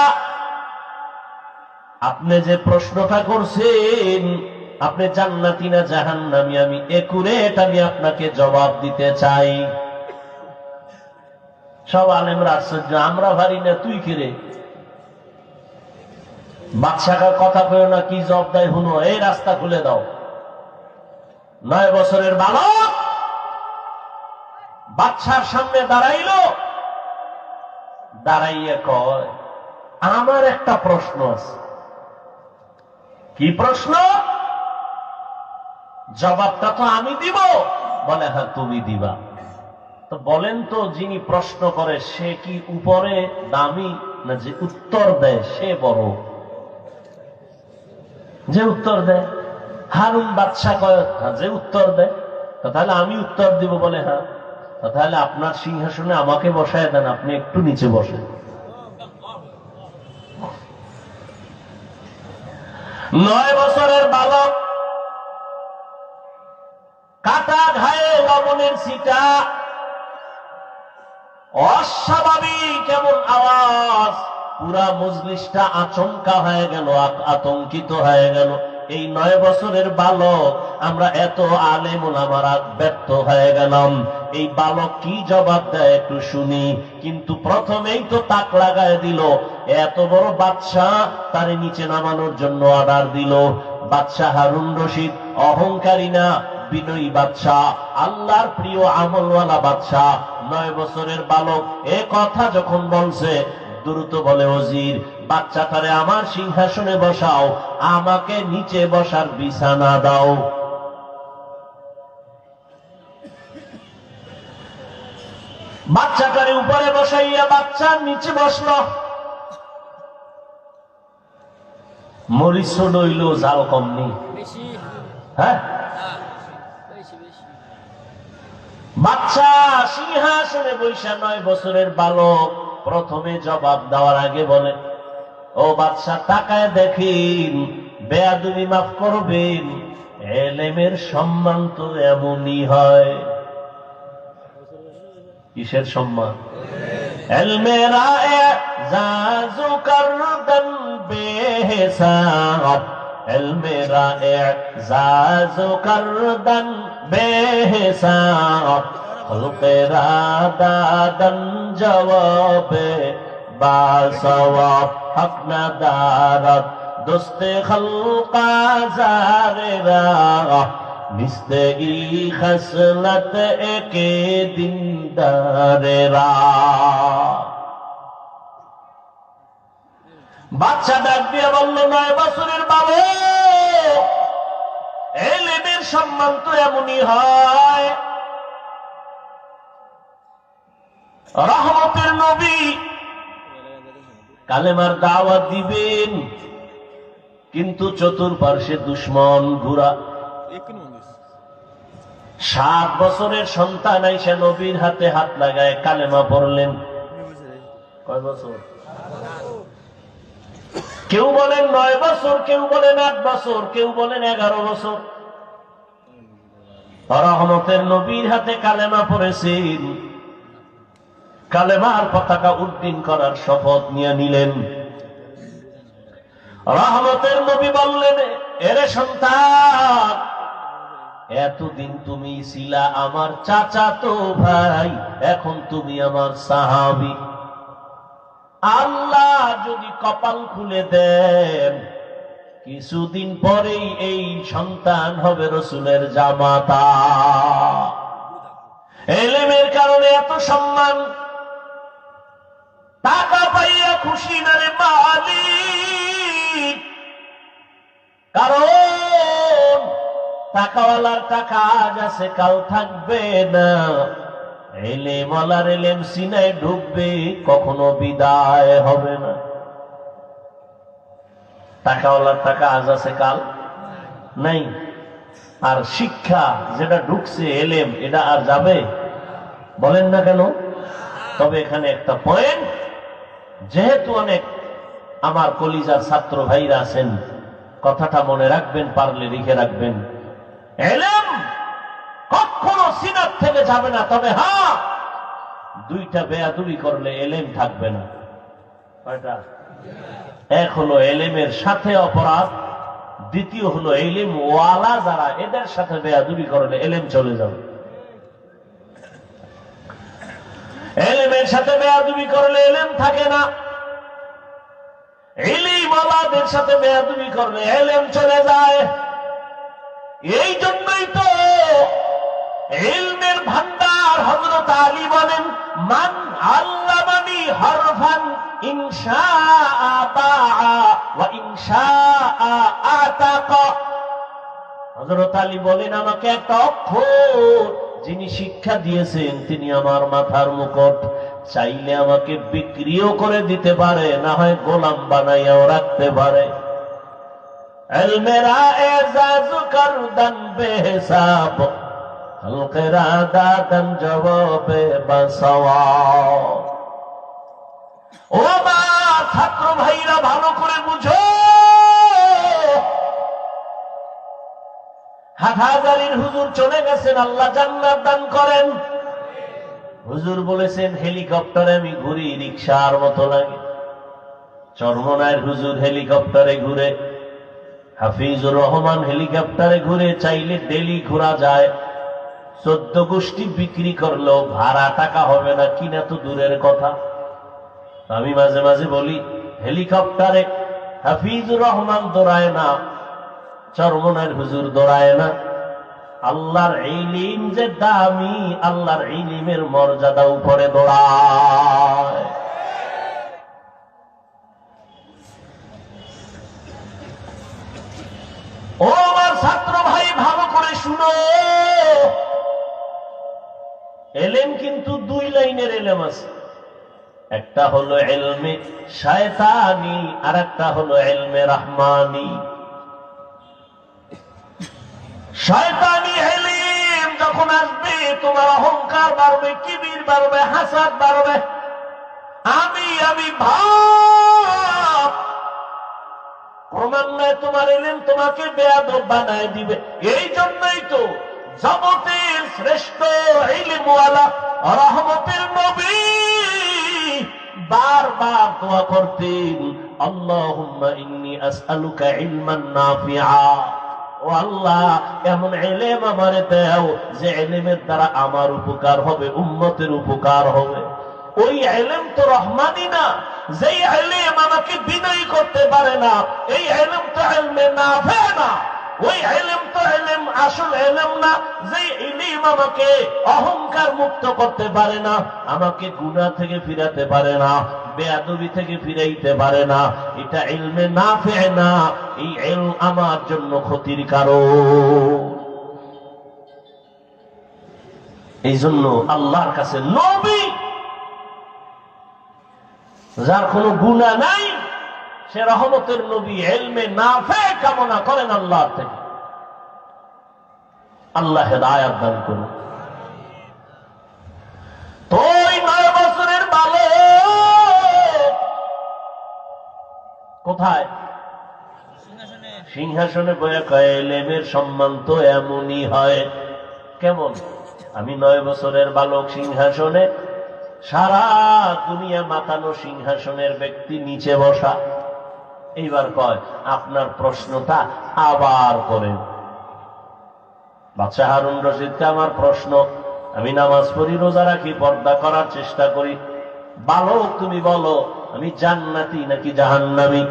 আপনি যে প্রশ্নটা করছেন, আপনি জান্নাতি না জাহান্নামী, আমি একুরেট আমি আপনাকে জবাব দিতে চাই। সব আলেমরা আশ্চর্য, আমরা ভারি না, তুই কিরে? বাদশাকে কথা কইও না, কি জবাব দেয় হুনো, এই রাস্তা খুলে দাও। 9 বছরের বালক বাদশার সামনে দাঁড়াইলো, দাঁড়াইয়া কয়, আমার একটা প্রশ্ন আছে। কি প্রশ্ন? জবাবটা তো আমি দিব। বলে, হ্যাঁ তুমি দিবা। তো বলেন তো, যিনি প্রশ্ন করে সে কি উপরে দামি, না যে উত্তর দেয় সে বড়? যে উত্তর দেয়। হারুন বাদশা কয়, যে উত্তর দেয়। তাহলে আমি উত্তর দিব। বলে, হ্যাঁ। তাহলে আপনার সিংহাসনে আমাকে বসায় দেন, আপনি একটু নিচে বসেন। 9 বছরের বালক, কাটা ঘায়ে লবণের ছিটা, অস্বাভাবিক কেমন আওয়াজ। পুরা মজলিসটা আচমকা হয়ে গেল, আতঙ্কিত হয়ে গেল। এই 9 বছরের বালক, আমরা এত আলেম ওলামারা ব্যর্থ হয়ে গেলাম। এই বালক কি জবাব দেয় একটু শুনি। কিন্তু প্রথমেই তো তাক লাগায় দিল। এত বড় বাদশাহ, তারে নিচে নামানোর জন্য অর্ডার দিল। বাদশাহ হারুন রশিদ অহংকারী না, বিনয়ী বাদশাহ, আল্লাহর প্রিয় আমলওয়ালা বাদশাহ। 9 বছরের বালক এ কথা যখন বলছে, দ্রুত বলে, ওজির, বাচ্চাটারে আমার সিংহাসনে বসাও, আমাকে নিচে বসার বিছানা দাও। বাচ্চাটারে উপরে বসাইয়া বাচ্চার নিচে বসল। মরিচ হইল, জাল কম নেই। হ্যাঁ, বাচ্চা সিংহাসনে বৈশা 9 বছরের বালক প্রথমে জবাব দেওয়ার আগে বলে, ও বাদশা, তাকায় দেখেন, বেয়াদবি মাফ করবেন, এলেমের সম্মান তো এমনই হয়। কিসের সম্মান? এলমেরা এজাজু করদন বেহিসাব, এলমেরা এজাজু করদন বেহিসাব, খলকেরা দাদন জবাবে বাসওয়াব, হক না দারত দোস্তে খলকা জারেরা, নিস্তে ই খসলত একে দিনদারেরা। বাচ্চা ডাক দিয়ে বলল, 9 বছরের বালক, এলেমের সম্মান তো এমনই হয়। রহমতের নবী কালেমার দাওয়াত দিবেন, কিন্তু চতুর্পার্শ্বে দুশ্মন ঘুরা। 7 বছরের সন্তান আইসা নবীর হাতে হাত লাগায় কালেমা পড়লেন। কয় বছর? কেউ বলেন 9 বছর, কেউ বলেন 8 বছর, কেউ বলেন 11 বছর। রহমতের নবীর হাতে কালেমা পড়েছেন। কালেমার পতাকা উড্ডীন করার শপথ নিয়ে নিলেন। রহমতের নবী বললেন, এরে সন্তান, এতদিন তুমি ছিলা আমার চাচাতো ভাই, এখন তুমি আমার সাহাবী। আল্লাহ যদি কপাল খুলে দেন, কিছুদিন পরেই এই সন্তান হবে রাসূলের জামাতা। এলেমের কারণে এত সম্মান, টাকা পাইয়া খুশি না রে মালিক, কারণ টাকাওয়ালার টাকা আজ আছে কাল থাকবে না। এলেমওয়ালার এলেম সিনায় ঢুকবে, কখনো বিদায় হবে না। টাকাওয়ালার টাকা আজ আছে কাল নাই। আর শিক্ষা যেটা ঢুকছে, এলেম, এটা আর যাবে? বলেন না কেন? তবে এখানে একটা পয়েন্ট, যেহেতু অনেক আমার কলিজার ছাত্র ভাইরা আছেন, কথাটা মনে রাখবেন, পারলে লিখে রাখবেন। এলেম কখনো সিনার থেকে যাবে না, তবে হ্যাঁ, 2টা বেয়াদবি করলে এলেম থাকবে না। কয়টা? এক হলো এলেমের সাথে অপরাধ, দ্বিতীয় হলো এলেম ওয়ালা যারা, এদের সাথে বেয়াদবি করলে এলেম চলে যাবে। এলেমের সাথে বেয়াদবি করলে এলেম থাকে না, ইলম ওয়ালাদের সাথে বেয়াদবি করলে এলেম চলে যায়। এই জন্যই তো ইলমের ভান্ডার আর হযরত আলী বলেন, মান আল্লামানি হরফান ইনশাআ বাআ ওয়া ইনশাআ আতাকা। হযরত আলী বলেন, আমাকে একটা অক্ষর যিনি শিক্ষা দিয়েছেন তিনি আমার মাথার মুকুট, চাইলে আমাকে বিক্রিও করে দিতে পারে, না হয় গোলাম বানাইয়াও রাখতে পারে। ইলমেরা এজাজ করদান বেহিসাব, হলকেরা দাদান জবাবে বাসাওয়া। ও মা, ছাত্র ভাইরা ভালো করে বুঝো, হাটহাজারীর হুজুর চলে গেছেন, আল্লাহ জান্নাত দান করেন। হুজুর বলেছেন, হেলিকপ্টারে আমি ঘুরি, রিকশার মতো লাগে। চরমনায়ের হুজুর হেলিকপ্টারে ঘুরে, হাফিজুর রহমান হেলিকপ্টারে ঘুরে, চাইলে ডেলি ঘোরা যায়। 14 গোষ্ঠী বিক্রি করলেও ভাড়া টাকা হবে না, কিনা তো দূরের কথা। আমি মাঝে মাঝে বলি, হেলিকপ্টারে হাফিজুর রহমান দৌড়ায় না, চরমনায়ের হুজুর দৌড়ায় না। আল্লাহর ইলম যে দামি, আল্লাহর ইলমের মর্যাদা উপরে দৌড়ায়। ও আমার ছাত্র ভাই, ভালো করে শুনো, এলেম কিন্তু 2 লাইনের এলেম আছে। একটা হলো ইলমে শয়তানি, আর একটা হলো ইলমে রহমানি। শয়তানি ইলম যখন আসবে, তোমার অহংকার বাড়বে, কিবির বাড়বে, হাসাদ বাড়বে, আমি ভাব। ক্রমান্বয়ে তোমার ইলম তোমাকে বেয়াদব বানায় দিবে। এই জন্যই তো জগতের শ্রেষ্ঠ ইলমওয়ালা রহমতের নবী বারবার দোয়া করতেন, আল্লাহুম্মা ইন্নী আসআলুকা ইলমান নাফিআ। ও আল্লাহ, এমন ইলম আমারে দাও যে ইলমের দ্বারা আমার উপকার হবে, উম্মতের উপকার হবে। ওই ইলম তো রহমানি না, যেই ইলম আমাকে বিনয়ী করতে পারে না, এই ইলম তো ইলমে নাফি না। ওই ইলম তো ইলম আসল ইলম না, যেই ইলম আমাকে অহংকার মুক্ত করতে পারে না, আমাকে গুনাহ থেকে ফিরাতে পারে না, বেয়াদবি থেকে ফিরাইতে পারে না। এটা ইলমে নাফি না, এই ইলম আমার জন্য ক্ষতির কারণ। এই জন্য আল্লাহর কাছে নবী, যার কোনো গুনাহ নাই, সে রহমতের নবী, ইলমে নাফি কামনা করেন আল্লাহর থেকে। আল্লাহ হেদায়েত দান করুন। তো 9 বছরের বালক কোথায়? সিংহাসনে বসে কয়, ইলমের সম্মান তো এমনই হয়। কেমন? আমি 9 বছরের বালক সিংহাসনে, সারা দুনিয়া মাতানো সিংহাসনের ব্যক্তি নিচে বসা। এইবার কয়, আপনার প্রশ্নটা আবার করেন। বাদশা হারুন রশিদকে আমার প্রশ্ন, আমি নামাজ পড়ি, রোজা রাখি, পর্দা করার চেষ্টা করি, বালক তুমি বলো, আমি জান্নাতি নাকি জাহান্নামী?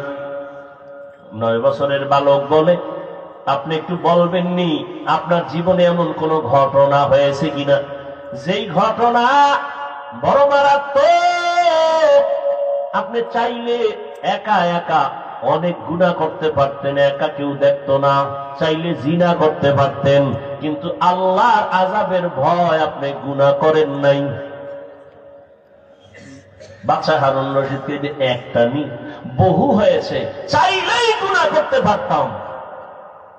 9 বছরের বালক বলে, আপনি একটু বলবেননি আপনার জীবনে এমন কোন ঘটনা হয়েছে কিনা, যেই ঘটনা বড় মারাত্মক, আপনি চাইলে একা একা অনেক গুনাহ করতে পারতেন, একা কেউ দেখতো না, চাইলে জিনা করতে পারতেন, কিন্তু আল্লাহর আযাবের ভয় আপনি গুনাহ করেন নাই। বাদশা হারুন রশিদকে যে একটা নি বহু হয়েছে, চাইলেই গুনাহ করতে পারতাম,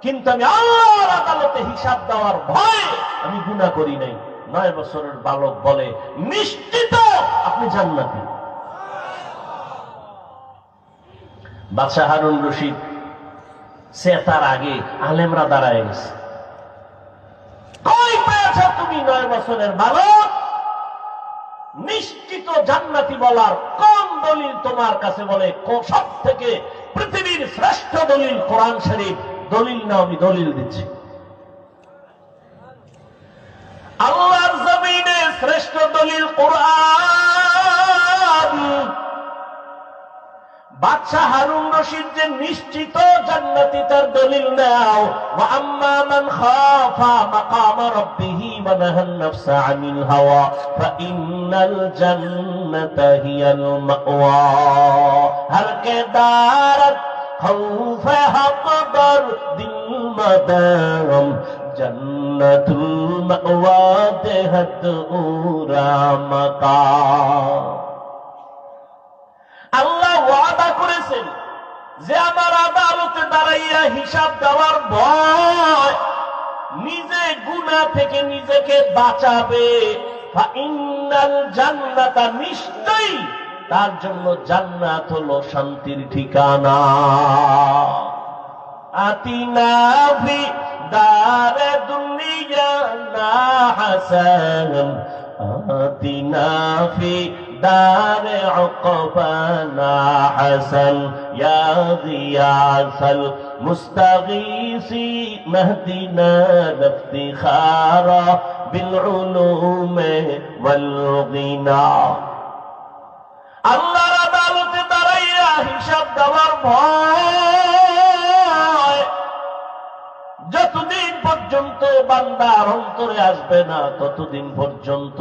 কিন্তু আমি আল্লাহর আদালতে হিসাব দেওয়ার ভয়ে আমি গুনাহ করি নাই। 9 বছরের বালক বলে, নিশ্চিত আপনি জান্নাতি। বাদশা হারুন রশিদ সে তার আগে আলেমরা দাঁড়ায় গেছে। কই পেয়েছ তুমি 9 বছরের বালক? নিশ্চিত জান্নাতি বলার কোন দলিল তোমার কাছে? বলে, সব থেকে পৃথিবীর শ্রেষ্ঠ দলিল কোরআন শরীফ। দলিল না, আমি দলিল দিচ্ছি। আল্লাহর জমিনে শ্রেষ্ঠ দলিল কোরআন। বাদশা হারুন রশিদ যে নিশ্চিত জান্নাতি, তার দলিল নাও। ওয়া আম্মা মান খাফা মাকাম রাব্বিহি ونهى النفس عن الهوى فإن الجنة هي المأوى هر کے دارت خوف حق در دل مدام جنت المأوى دہت اورا مقام আল্লাহ ওয়াদা করেছেন যে আমার আদালতে দাঁড়াইয়া হিসাব দেওয়ার ভয় নিজে গুনাহ থেকে নিজেকে বাঁচাবে ফাইনাল জান্নাতা নিশ্চয়ই তার জন্য জান্নাত হলো শান্তির ঠিকানা আতিনা ফি দারে দুনিয়া না হাসান আতিনা ফি دار عقبانا حسن يا غياث المستغيث مهدنا الافتخار بالعلوم والغنى আল্লাহর আদালতে দাঁড়াইয়া হিসাব দেওয়ার ভয় যতদিন পর্যন্ত বান্দার অন্তরে আসবে না ততদিন পর্যন্ত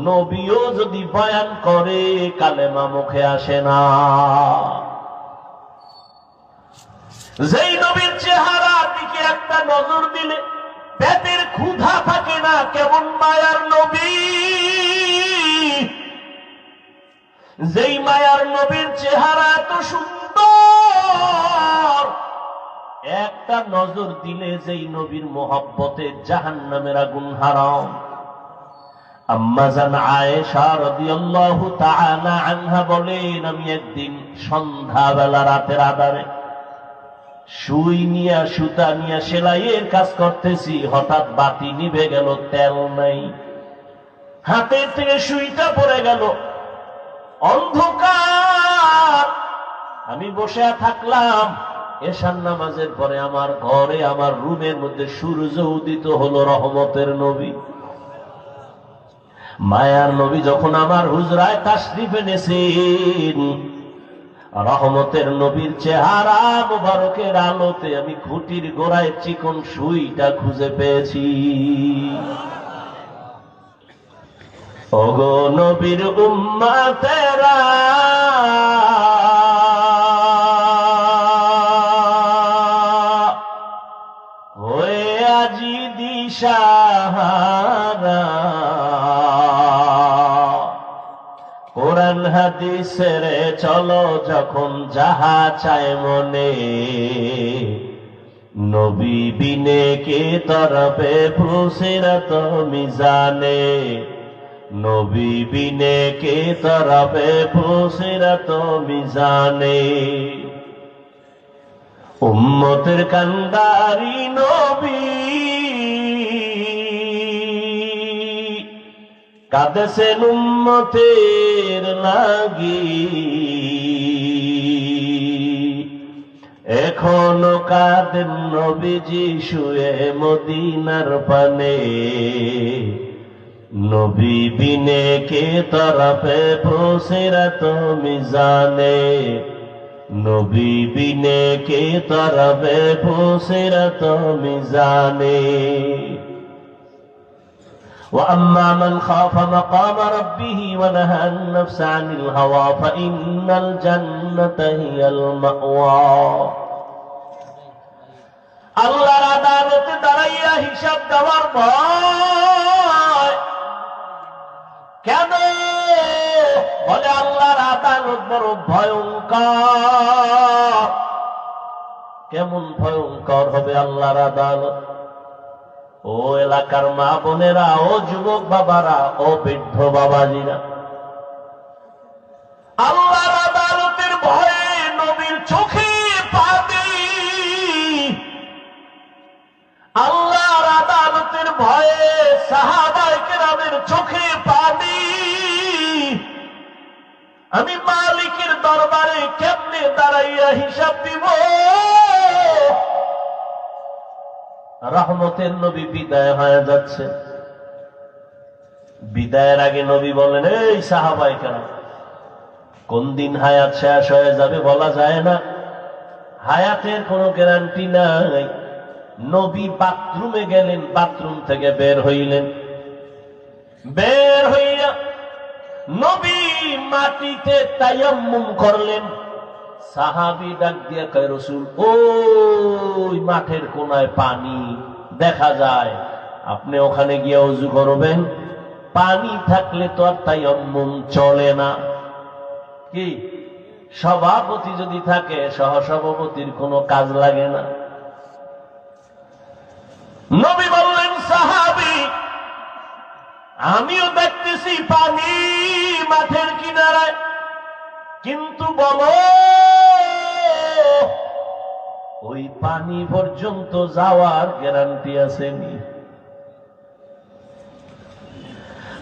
নবীও যদি বয়ান করে কালেমা মুখে আসে না যেই নবীর চেহারার দিকে একটা নজর দিলে পেটের ক্ষুধা থাকে না কেমন মায়ার নবী যেই মায়ার নবীর চেহারা এত সুন্দর একটা নজর দিলে যেই নবীর মোহাব্বতে জাহান্নামের আগুন হারাম আম্মা জান আয়েশা রাদিয়াল্লাহু তাআলা আনহা বলেন আমি একদিন সন্ধ্যাবেলা রাতের আঁধারে সুই নিয়া সুতা নিয়া সেলাইয়ের কাজ করতেছি হঠাৎ বাতি নিভে গেল তেল নাই হাতের থেকে সুইটা পড়ে গেল অন্ধকার আমি বসে থাকলাম এশার নামাজের পরে আমার ঘরে আমার রুমের মধ্যে সূর্য উদিত হলো রহমতের নবী মায়ার নবী যখন আমার হুজরায় তাশরিফ এনেছেন রহমতের নবীর চেহারা মুবারকের আলোতে আমি খুঁটির গোড়ায় চিকন সুইটা খুঁজে পেয়েছি ওগো নবীর উম্মতেরা দিশাহারা কোরআন হাদিসের চলো যখন যাহা চায় মনে নবী বিনে কে তরফে ফুসিরত মিজানে নবী বিনে কে তরফে ফুসিরত মিজানে উম্মতের কান্দারি নবী কাঁদেছেন উম্মতের লাগি এখনো কাঁদেন নবীজি শুয়ে মদিনার পানে নবী বিনে কে তরফে ফুসিরত মিজানে নবী বিনে কে তরফে ফুসিরত মিজানে وأما من خاف مقام ربه ونهى النفس عن الهوى فإن الجنة هي المأوى আল্লাহর আদালতে দাঁড়াইয়া হিসাব দেওয়ার ভয় কেন বলে আল্লাহর আদালত বড় ভয়ঙ্কর কেমন ভয়ঙ্কর হবে আল্লাহর আদালত ও এলাকার মা বোনেরা ও যুবক বাবারা ও বৃদ্ধ বাবাজিরা আল্লাহর আদালতের ভয়ে নবীর চোখে পানি আল্লাহর আদালতের ভয়ে সাহাবায়ে কেরামের চোখে পানি আমি মালিকের দরবারে কেমনে দাঁড়াইয়া হিসাব দিব রহমতের নবী বিদায় হয়ে যাচ্ছে বিদায়ের আগে নবী বলেন এই সাহাবায়ে কেরাম কোন দিন হায়াত শেষ হয়ে যাবে বলা যায় না হায়াতের কোনো গ্যারান্টি নাই নবী বাথরুমে গেলেন, বাথরুম থেকে বের হইলেন, বের হইয়া নবী মাটিতে তায়াম্মুম করলেন। সাহাবী ডাক দিয়া কয়, রাসূল ওই মাঠের কোনায় পানি দেখা যায়, আপনি ওখানে গিয়ে ওযু করবেন। পানি থাকলে তো আর তায়াম্মুম চলে না। কি সভাপতি যদি থাকে, সহসভাপতির কোনো কাজ লাগে না। নবী বললেন, সাহাবী আমিও দেখতেছি পানি মাঠের কিনারায়, কিন্তু বলো ওই পানি পর্যন্ত যাওয়ার গ্যারান্টি আসেনি?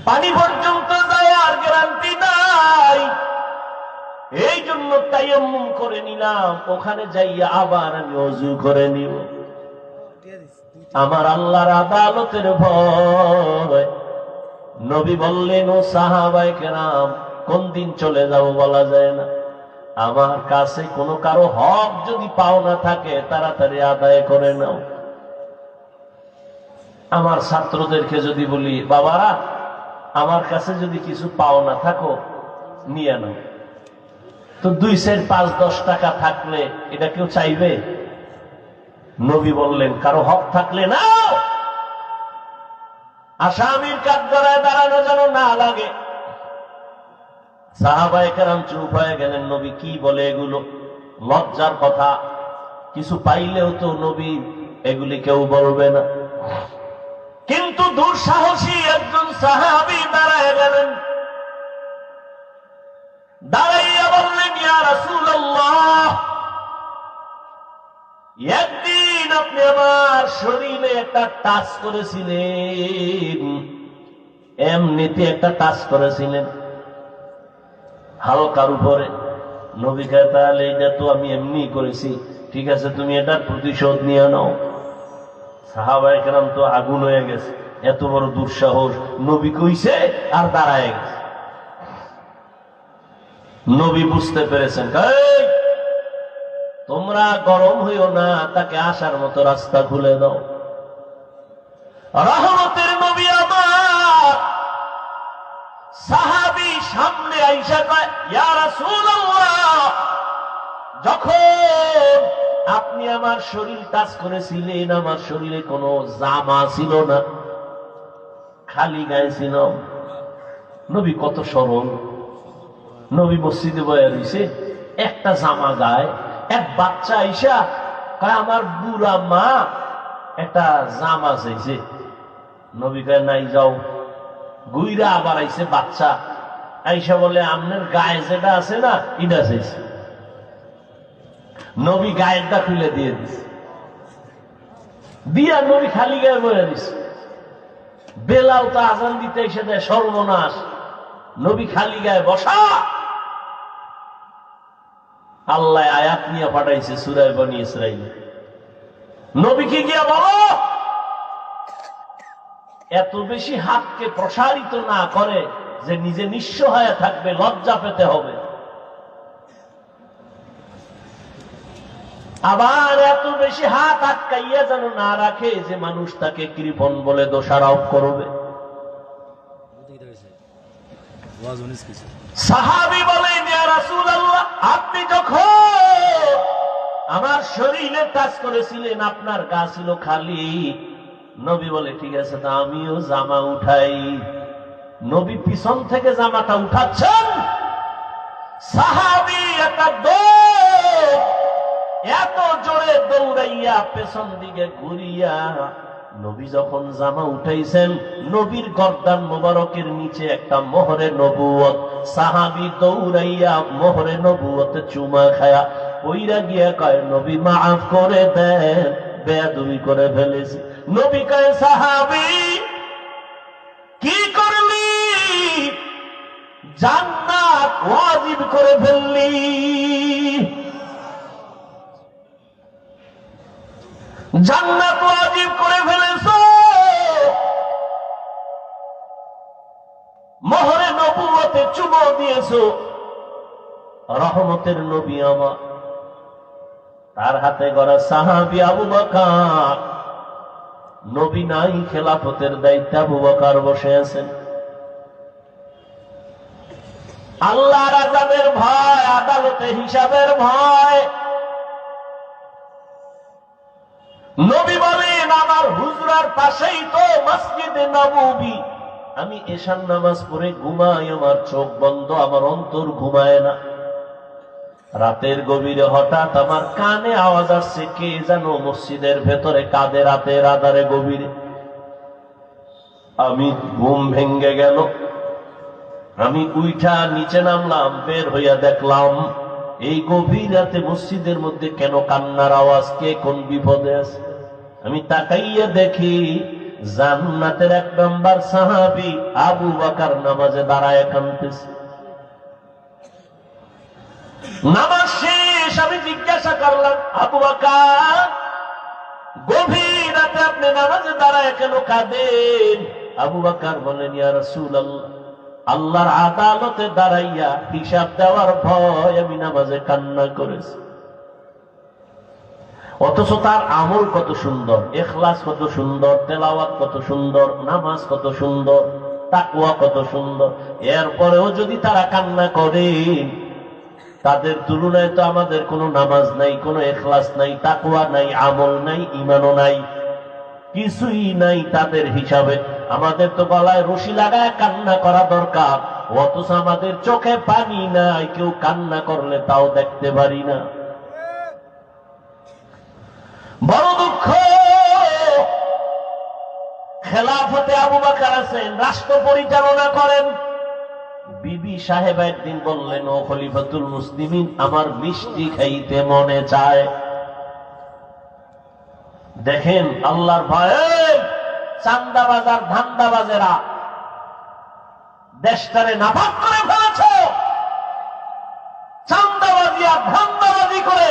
পানি পর্যন্ত যাওয়ার গ্যারান্টি নাই। এই জন্য তায়াম্মুম করে নিলাম, ওখানে যাইয়া আবার আমি ওযু করে নিব। আমার আল্লাহর আদালতের ভয়। নবী বললেন, ও সাহাবায়ে কেরাম, কোন দিন চলে যাব বলা যায় না। আমার কাছে কোনো কারো হক যদি পাওনা থাকে তাড়াতাড়ি আদায় করে নাও। আমার ছাত্রদেরকে যদি বলি, বাবারা আমার কাছে যদি কিছু পাওনা থাকো নিয়ে নাও, তো 2 সের 5-10 টাকা থাকলে এটা কেউ চাইবে? নবী বললেন, কারো হক থাকলে নাও, আসামির কাঠগড়ায় দাঁড়ানো যেন না লাগে। সাহাবায়ে কেরাম চুপ হয়ে গেলেন। নবী কি বলে এগুলো? লজ্জার কথা। কিছু পাইলেও তো নবী এগুলি কেউ বলবে না। কিন্তু দুঃসাহসী একজন সাহাবী দাঁড়ায় গেলেন, দাঁড়াইয়া বললেন, ইয়া রাসূলুল্লাহ, একদিন আপনি আমার শরীরে একটা টাচ করেছিলেন, এমনিতে একটা টাচ করেছিলেন হালকার উপরে। নবী কয়, তাহলে এটা তো আমি এমনি করেছি, ঠিক আছে তুমি এটার প্রতিশোধ নিয়ে নাও। সাহাবায়ে কেরাম তো আগুন হয়ে গেছে, এত বড় দুঃসাহস। নবী কইছে আর দাঁড়ায় গেছে। নবী বুঝতে পেরেছেন, তোমরা গরম হইও না, তাকে আসার মতো রাস্তা খুলে দাও। রহমতের নবী আমার সাহাবী সামনে আইসা কয়, ইয়া রাসূলুল্লাহ, যখন আপনি আমার শরীর টাচ করেছিলেন, আমার শরীরে কোনো জামা ছিল না, খালি গায়ে ছিল। নবী কত সরল। নবী মসজিদে বয়া রইছে, একটা জামা গায়ে। এক বাচ্চা আইসা কয়, আমার বুড়া মা একটা জামা চাইছে। নবী কয়, নাই যাও। গুইরা আবার আইছে বাচ্চা, আইসা বলে, আপনার গায়ে যেটা আছে না এটা চাইছে। নবী গায়েরটা খুলে দিয়ে দিছে, দিয়া নবী খালি গায়ে বয়ে দিছে। বেলাল তো আজান দিতে এসে দেয়, সর্বনাশ। নবী খালি গায়ে বসা। আল্লাহ আয়াত নিয়ে পাঠাইছে সূরা বনী ইসরাঈল। নবীকে গিয়া বলো, এত বেশি হাতকে প্রসারিত না করে যে নিজে নিঃস্ব হয়ে থাকবে, লজ্জা পেতে হবে। আবার এত বেশি হাত আটকাইয়া যেন না রাখে যে মানুষ তাকে কৃপণ বলে দোষারোপ করবে। সাহাবী বলেন, ইয়া রাসূলুল্লাহ, আপনি যখন আমার শরীরে টাচ করেছিলেন আপনার গা ছিল খালি। নবী বলে, ঠিক আছে, তা আমিও জামা উঠাই। নবী পিছন থেকে জামাটা উঠাচ্ছেন, সাহাবী একটা দৌড়, এত জোরে দৌড়াইয়া পেছন দিকে ঘুরিয়া নবী যখন জামা উঠাইছেন, নবীর গর্দান মোবারকের নিচে একটা মোহরে নবুয়ত। সাহাবী দৌড়াইয়া মোহরে নবুয়তে চুমা খায়া পইরা গিয়া কয়, নবী মাফ করে দেন, বেয়াদবি করে ফেলেছি। নবী কয়, সাহাবী কি করলি? জান্নাত ওয়াজিব করে ফেললি। জান্নাত ওয়াজিব করে ফেলেছ, মোহরে নবুয়তে চুমো দিয়েছ। রহমতের নবী আমার, তার হাতে গড়া সাহাবী আবু বকর নবী নাই, খেলাফতের দায়িত্বে আবু বকর বসে আছেন। আল্লাহর আযাবের ভয়, আদালতে হিসাবের ভয়। নবী বলেন, আমার হুজরার পাশেই তো মসজিদে নববী, আমি এশার নামাজ পড়ে ঘুমাই, আমার চোখ বন্ধ, আমার অন্তর ঘুমায় না। রাতের গভীরে হঠাৎ আমার কানে আওয়াজ আসছে, কে যেন মসজিদের ভেতরে কাঁদে রাতের আধারে গভীরে। আমি ঘুম ভেঙ্গে গেল, আমি উইঠা নিচে নামলাম, বের হইয়া দেখলাম এই গভীর রাতে মসজিদের মধ্যে কেন কান্নার আওয়াজ, কে কোন বিপদে আছে। আমি তাকাইয়া দেখি জান্নাতের 1 নম্বর সাহাবী আবু বকর নামাজে দাঁড়ায় কাঁদতেছে। নামাজ শেষ, আমি জিজ্ঞাসা করলাম, আবু বকর গভীর রাতে আপনি নামাজে দাঁড়ায় কেন কাঁদেন? আবু বকর বলেন, ইয়া রাসূলুল্লাহ, আল্লাহর আদালতে দাঁড়াইয়া হিসাব দেওয়ার ভয় আমি নামাজে কান্না করেছি। অথচ তার আমল কত সুন্দর, ইখলাস কত সুন্দর, তেলাওয়াত কত সুন্দর, নামাজ কত সুন্দর, তাকওয়া কত সুন্দর। এরপরেও যদি তারা কান্না করে, তাদের তুলনায় তো আমাদের কোনো নামাজ নাই, কোনো ইখলাস নাই, তাকওয়া নাই, আমল নাই, ঈমানও নাই, কিছুই নাই তাদের হিসাবে। আমাদের তো গলায় রশি লাগায় কান্না করা দরকার, অথচ আমাদের চোখে পানি নাই, কেউ কান্না করলে তাও দেখতে পারি না। বড় দুঃখ। খেলাফতে আবু বকর আছেন, রাষ্ট্র পরিচালনা করেন। বিবি সাহেব একদিন বললেন, ও খলিফাতুল মুসলিমিন, আমার মিষ্টি খাইতে মনে চায়। দেখেন আল্লাহর ভয়ে চান্দাবাজার ধান্দাবাজেরা দেশটারে নাপাক করে ফেলেছ। চান্দাবাজি আর ধান্দাবাজি করে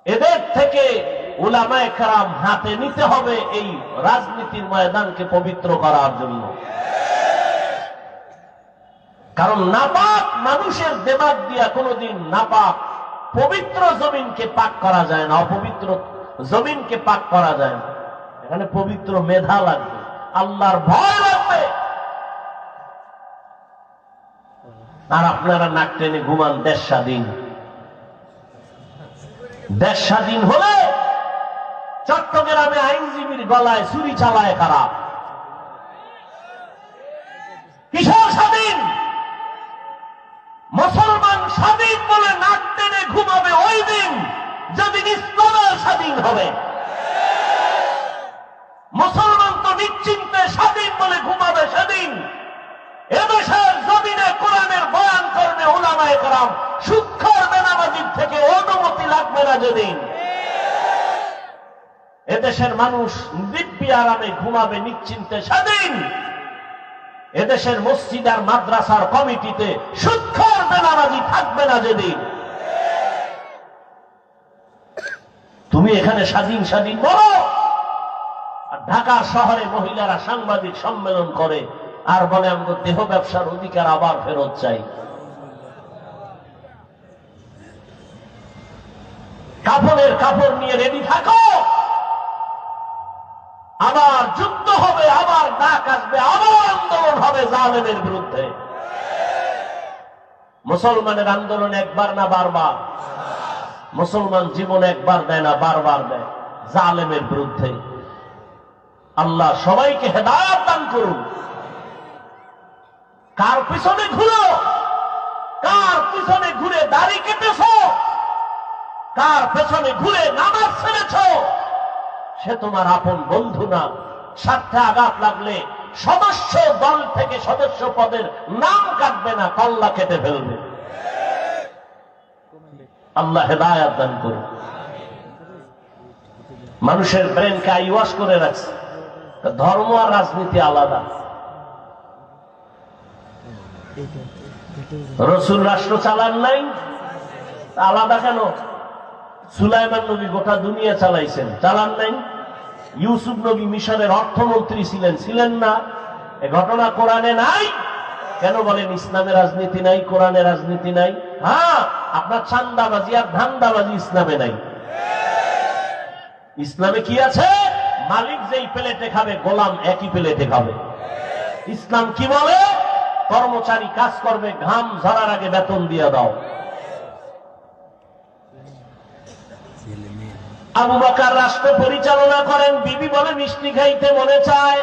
এদের থেকে উলামায়ে কেরাম হাতে নিতে হবে এই রাজনীতির ময়দানকে পবিত্র করার জন্য। কারণ নাপাক মানুষের দিমাগ দিয়া কোনদিন নাপাক পবিত্র জমিনকে পাক করা যায় না, অপবিত্র জমিনকে পাক করা যায় না। এখানে পবিত্র মেধা লাগবে, আল্লাহর ভয় লাগবে। আর আপনারা নাক টেনে ঘুমান দেশ স্বাধীন। দেশ স্বাধীন হলে চট্টগ্রামে আইনজীবীর গলায় ছুরি চালায় কারা? কিসের স্বাধীন? মুসলমান স্বাধীন বলে নাক টেনে ঘুমাবে ওই দিন যেদিন ইসলামের স্বাধীন হবে। মুসলমান তো নিশ্চিন্তে স্বাধীন বলে ঘুমাবে সেদিন এদেশের জমিনে কোরআনের বয়ান করবে উলামায়ে কেরাম, সুক্ষর বেনামাজির থেকে অনুমতি লাগবে না যেদিন। এদেশের মানুষ দিব্যি আরামে ঘুমাবে নিশ্চিন্তে সেদিন এদেশের মসজিদ আর মাদ্রাসার কমিটিতে সুক্ষর বেনামাজি থাকবে না যেদিন। তুমি এখানে স্বাধীন স্বাধীন বলো, আর ঢাকা শহরে মহিলারা সাংবাদিক সম্মেলন করে আর বলে আমাদের দেহ ব্যবসার অধিকার আবার ফেরত চাই। কাপড়ের কাপড় নিয়ে রেডি থাকো, আবার যুদ্ধ হবে, আবার ডাক আসবে, আবার আন্দোলন হবে জালেমের বিরুদ্ধে। মুসলমানের আন্দোলন একবার না বারবার? মুসলমান জীবন একবার দেয় না, বারবার দেয় জালেমের বিরুদ্ধে। আল্লাহ সবাইকে হেদায়েত দান করুন। কার পিছনে ঘুরো, কার পিছনে ঘুরে দাড়ি কেটেছ, কার পেছনে ঘুরে নামাজ ছেড়েছ, সে তোমার আপন বন্ধু না। স্বার্থে আঘাত লাগলে সদস্য দল থেকে সদস্য পদের নাম কাটবে না, কল্লা কেটে ফেলবে। আল্লাহ হেদায়েত দান করুন। মানুষের ব্রেনকে আইওয়াশ করে রাখছে। ধর্ম আর রাজনীতি আলাদা। রাসূল রাষ্ট্র চালান নাই, আলাদা কেন? সুলাইমান নবী গোটা দুনিয়া চালাইছেন, চালান নাই? ইউসুফ নবী মিশরের অর্থমন্ত্রী ছিলেন, ছিলেন না? এ ঘটনা কোরআনে নাই? কেন বলেন ইসলামে রাজনীতি নাই, কোরআনে রাজনীতি নাই? হ্যাঁ, আপনার চান্দাবাজি আর ধান্দাবাজি ইসলামে নাই। ইসলামে কি আছে? মালিক যেই প্লেটে খাবে গোলাম একই প্লেটে খাবে। ইসলাম কি বলে? কর্মচারী কাজ করবে, ঘাম ঝরার আগে বেতন দিয়ে দাও। আবু বকর রাষ্ট্র পরিচালনা করেন, বিবি বলে মিষ্টি খাইতে মনে চায়।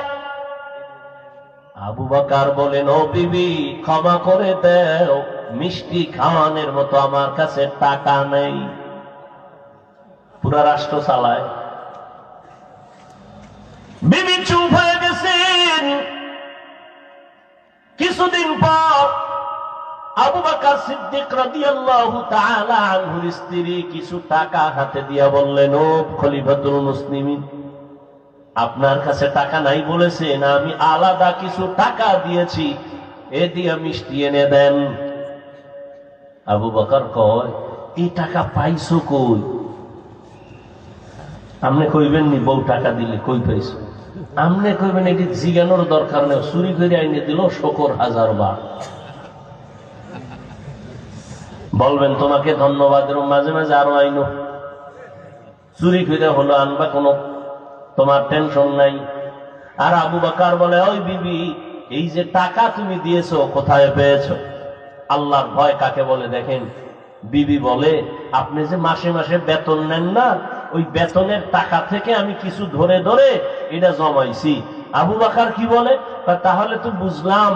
আবু বকর বলেন, ও বিবি ক্ষমা করে দাও, মিষ্টি খাওয়ানোর মতো আমার কাছে টাকা নেই। পুরা রাষ্ট্র চালায়। বিবি চুপ হয়ে গেছেন। কিছুদিন পর আবু বকর সিদ্দিক রাদিয়াল্লাহু তাআলা আনহুর স্ত্রী কিছু টাকা হাতে দিয়া বললেন, ও খলিফাতুল মুসলিমিন, আপনার কাছে টাকা নাই বলেছেন, আমি আলাদা কিছু টাকা দিয়েছি, এ দিয়ে মিষ্টি এনে দেন। আবু বকর কয়, এই টাকা পাইছো কই? আপনি কইবেন নি বউ টাকা দিলে কই পাইছো? আপনি কইবেন এটি জিজ্ঞানোর দরকার নেই, চুরি করে আইনে দিল শকর 1000 বার। বলবেন তোমাকে ধন্যবাদের মাঝে মাঝে আরো আইনো, চুরি করে হলো আনবা, কোনো তোমার টেনশন নাই। আর আবু বকর বলে, ওই বিবি, এই যে টাকা তুমি দিয়েছো কোথায় পেয়েছো? আল্লাহর ভয় কাকে বলে দেখেন। বিবি বলে, আপনি যে মাসে মাসে বেতন নেন না, ওই বেতনের টাকা থেকে আমি কিছু ধরে ধরে এটা জমাইছি। আবু বকর কি বলে, তাহলে তো বুঝলাম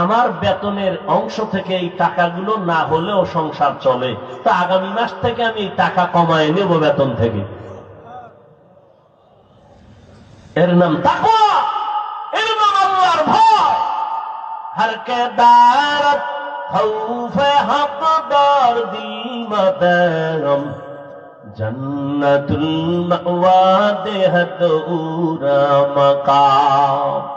আমার বেতনের অংশ থেকে এই টাকাগুলো না হলেও সংসার চলে, তো আগামী মাস থেকে আমি এই টাকা কমায় নেব বেতন থেকে। এর নাম তাকওয়া, এর নাম আল্লাহর ভয়। হর কে দারত খৌফে হকদার দিল মদরম, জন্নতুল মাওয়া দেহত উরা মাকাম।